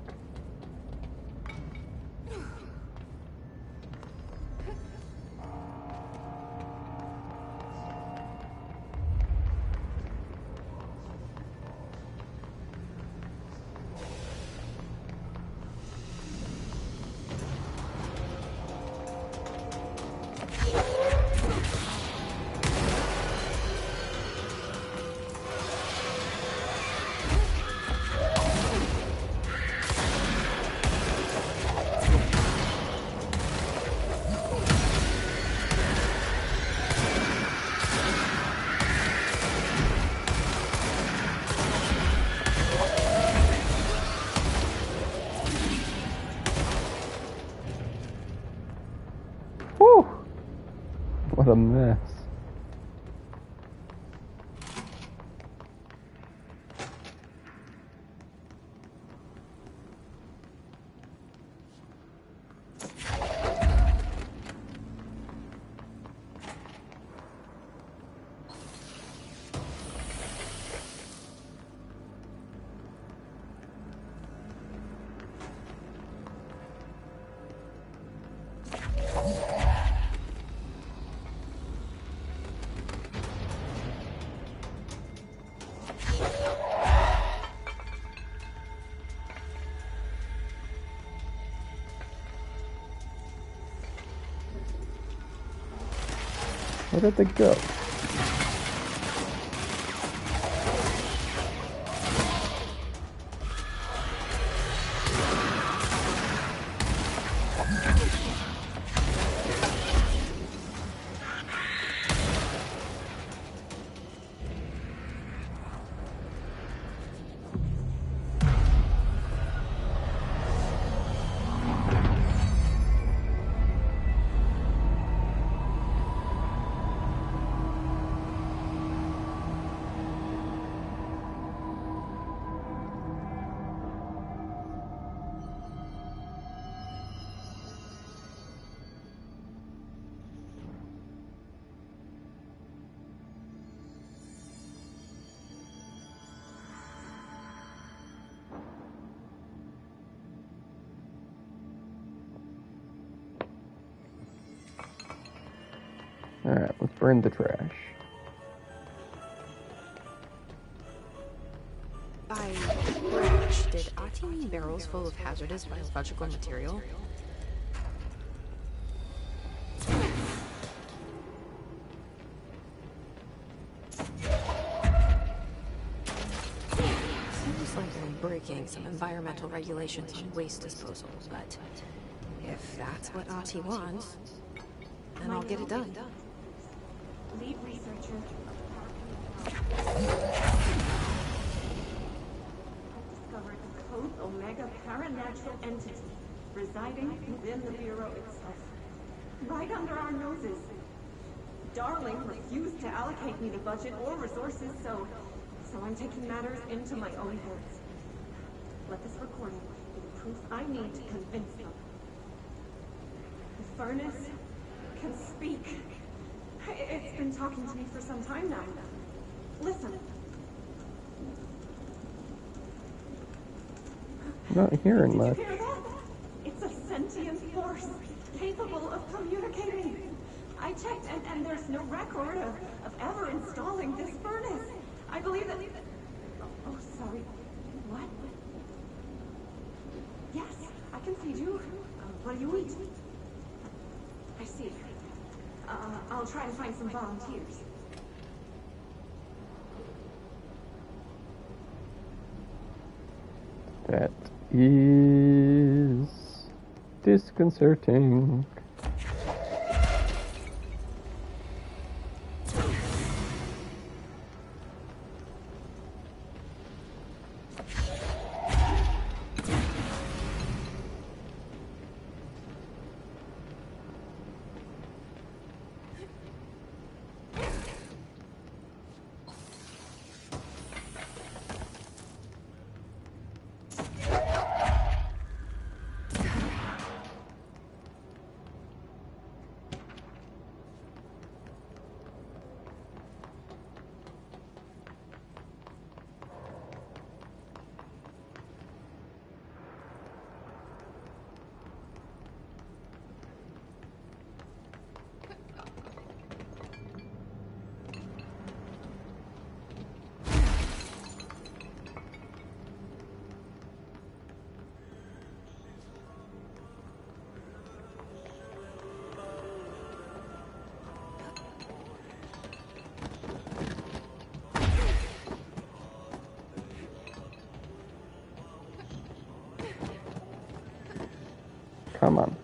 What a mess. Where did they go? Alright, let's burn the trash. By trash, did Ati mean barrels full of hazardous biological material? Seems like I'm breaking some environmental regulations on waste disposal, but if that's what Ati wants, then I'll get it done. Lead researcher. Discovered a Code Omega paranatural entity residing within the Bureau itself. Right under our noses. Darling refused to allocate me the budget or resources, so I'm taking matters into my own hands. Let this recording be the proof I need to convince them. The furnace can speak. It's been talking to me for some time now. Listen. Not hearing much. Did you hear that? It's a sentient force capable of communicating. I checked, and there's no record of ever installing this furnace. I believe that... Oh, sorry. What? Yes, I can feed you. What do you eat? I see. I'll try to find some volunteers. That is disconcerting. Come on.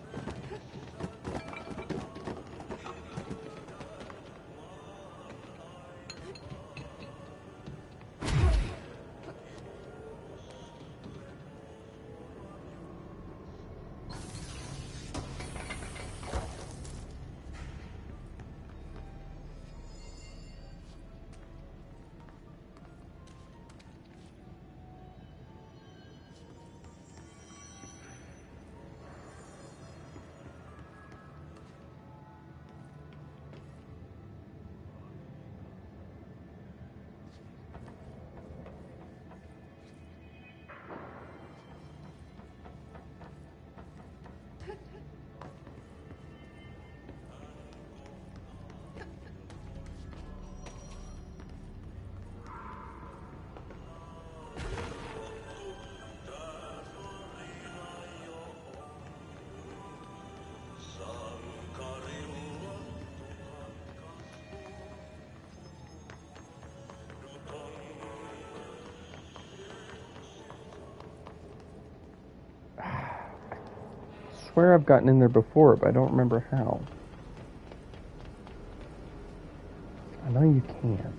swear I've gotten in there before, but I don't remember how. I know you can.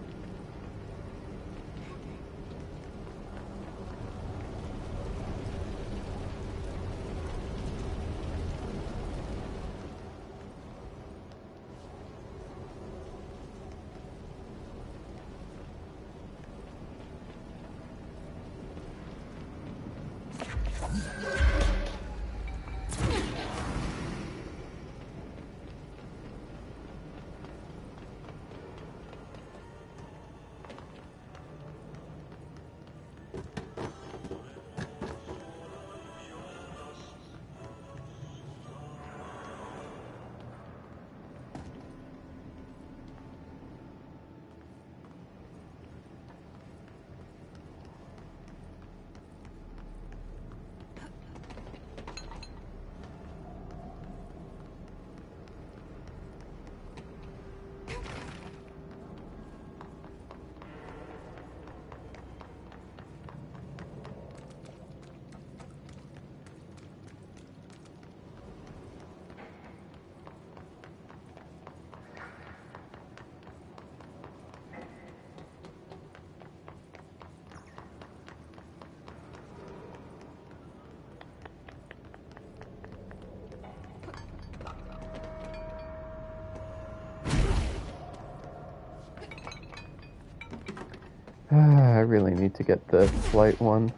I really need to get the flight one.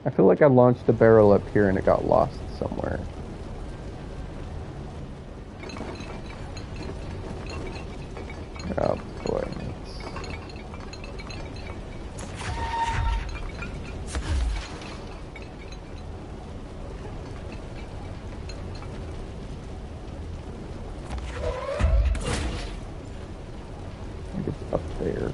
I feel like I launched a barrel up here and it got lost somewhere. Oh boy. I think it's up there.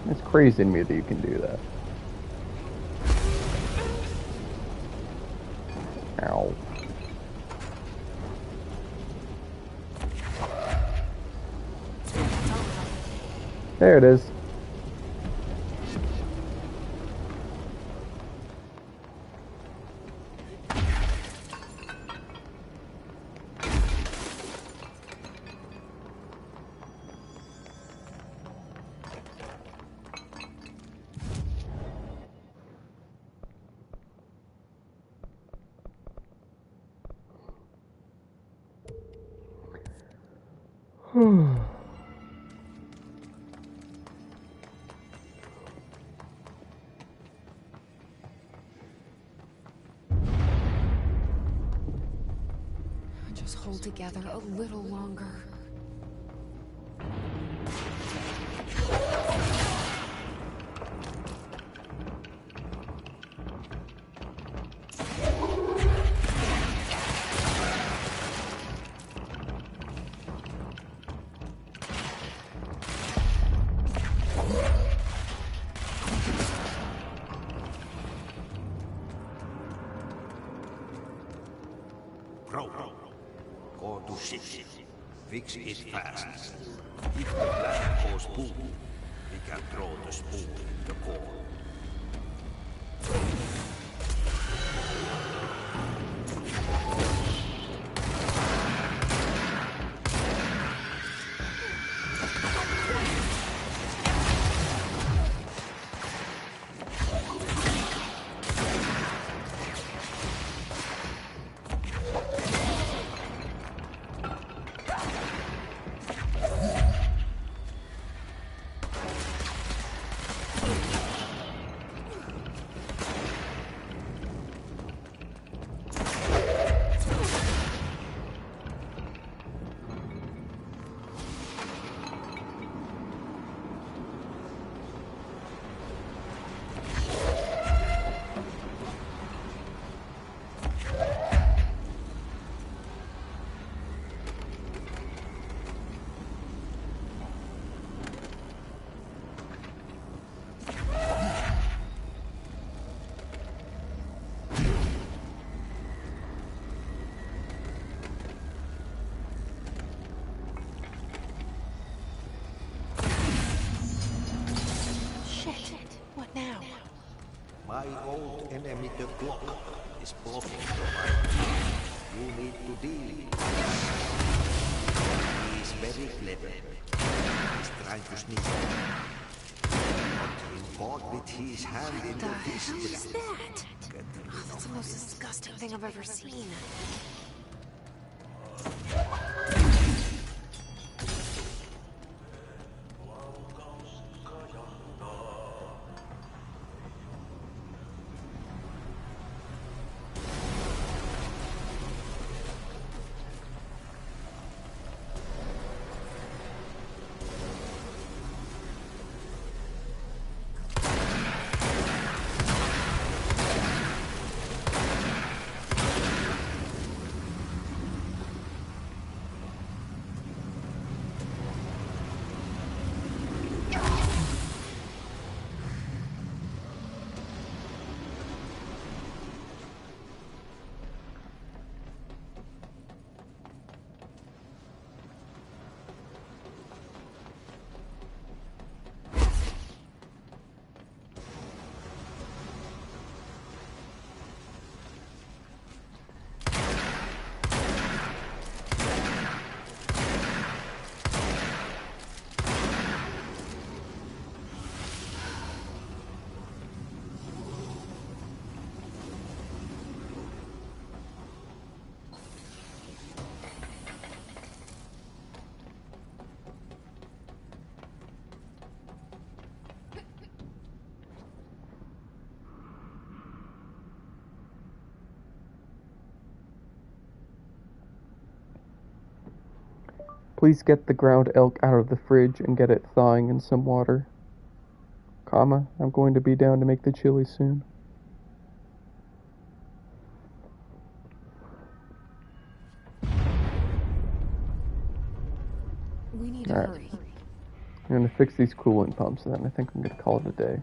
It's crazy to me that you can do that. Ow. There it is. Just hold together a little longer. problem. Go to ship. Fix it fast. If the plan goes boom, we can throw the spoon in the core. What now? My old enemy, the clock, is blocking the light. You need to deal with it. He is very clever. He's trying to sneak out. But he fought with his hand in the fist. What is that? Oh, that's the most disgusting thing I've ever seen. Please get the ground elk out of the fridge and get it thawing in some water. Comma, I'm going to be down to make the chili soon. We need to hurry. I'm going to fix these coolant pumps and then I think I'm going to call it a day.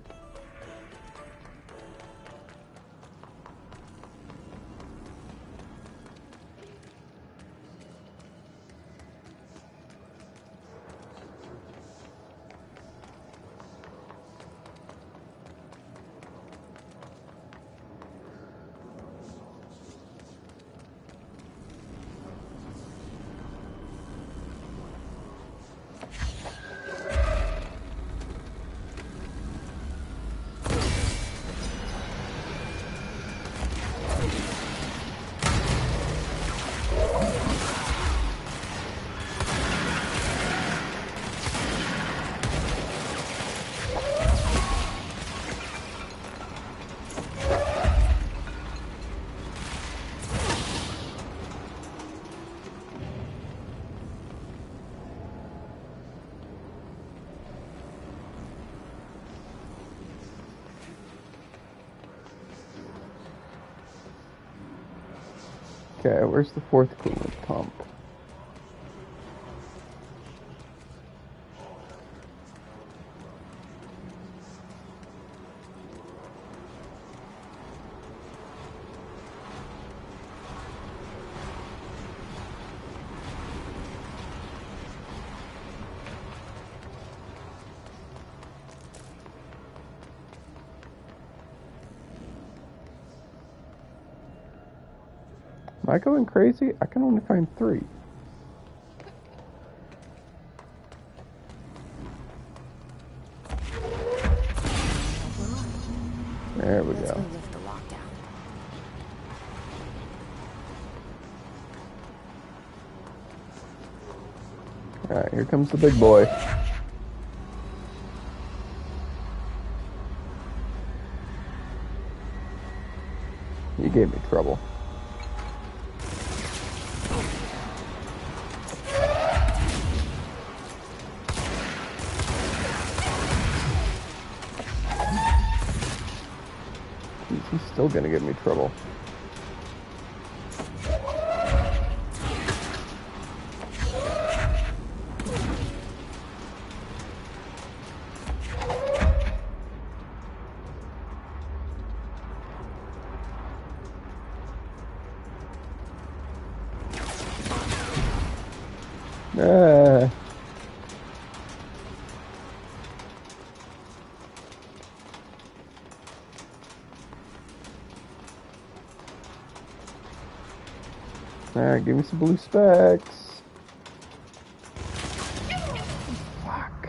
Okay, where's the fourth coolant pump? Am I going crazy? I can only find 3. There we Let's go. lift the lockdown. Alright, here comes the big boy. You gave me trouble. He's still gonna give me trouble. Ah. Alright, give me some blue specs. Fuck.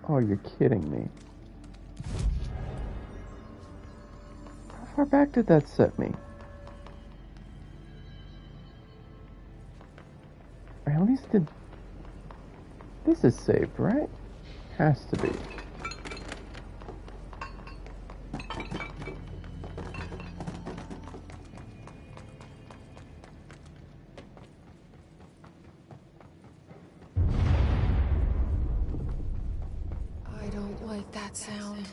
Oh, you're kidding me. How far back did that set me? Or at least did... This is saved, right? Has to be. I don't like that sound.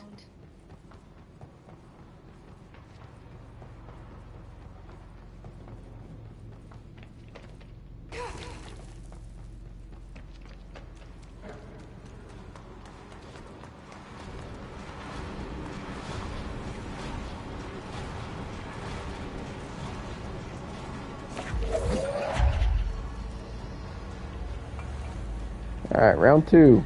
Alright, round 2.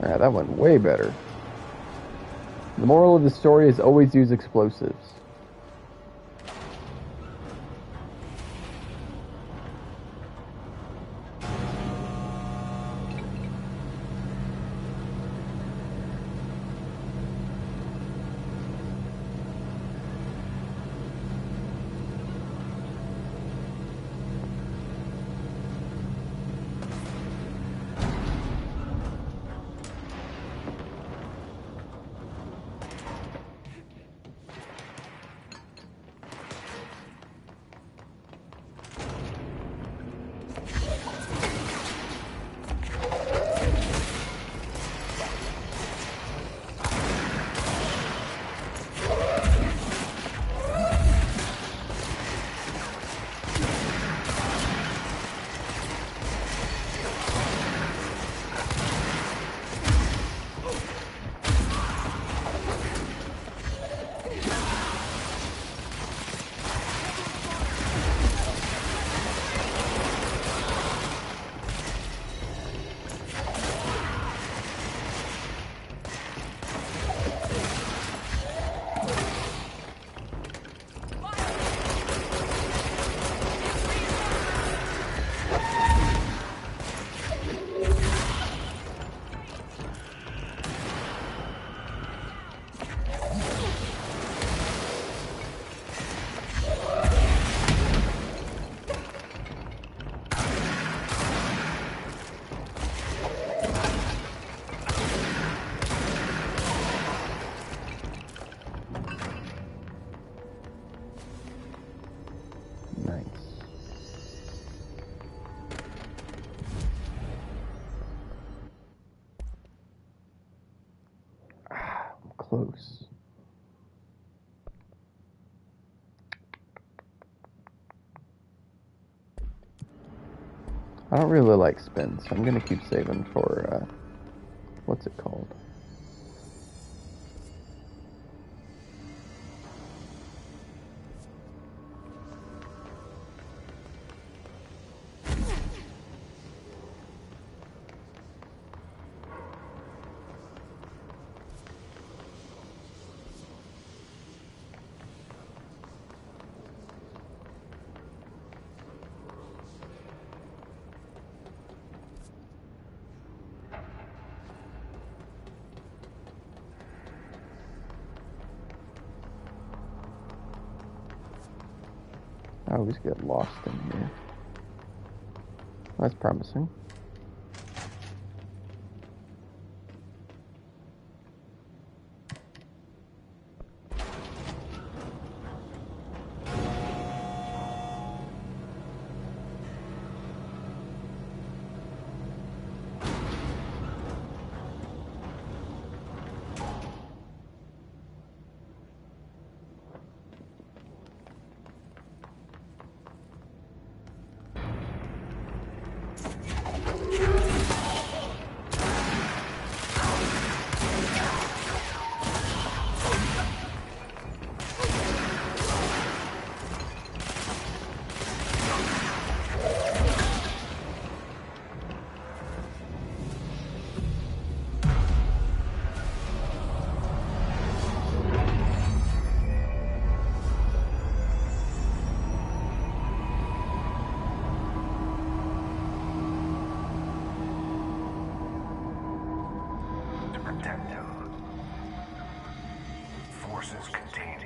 Alright, that went way better. The moral of the story is always use explosives. close. I don't really like spins, so I'm gonna keep saving for, what's it called? I always get lost in here. That's promising. Forces contained.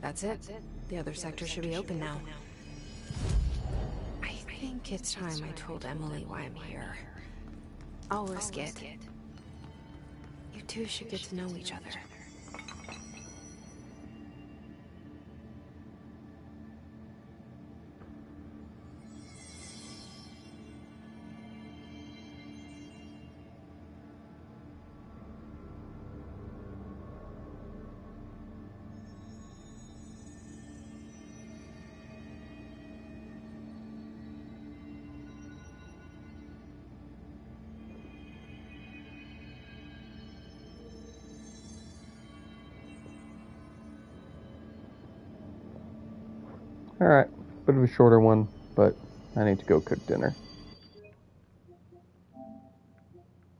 That's it. The other sector should be open now. I think it's time I told Emily why I'm here. I'll risk it. You two should get to know each other. Alright, bit of a shorter one, but I need to go cook dinner.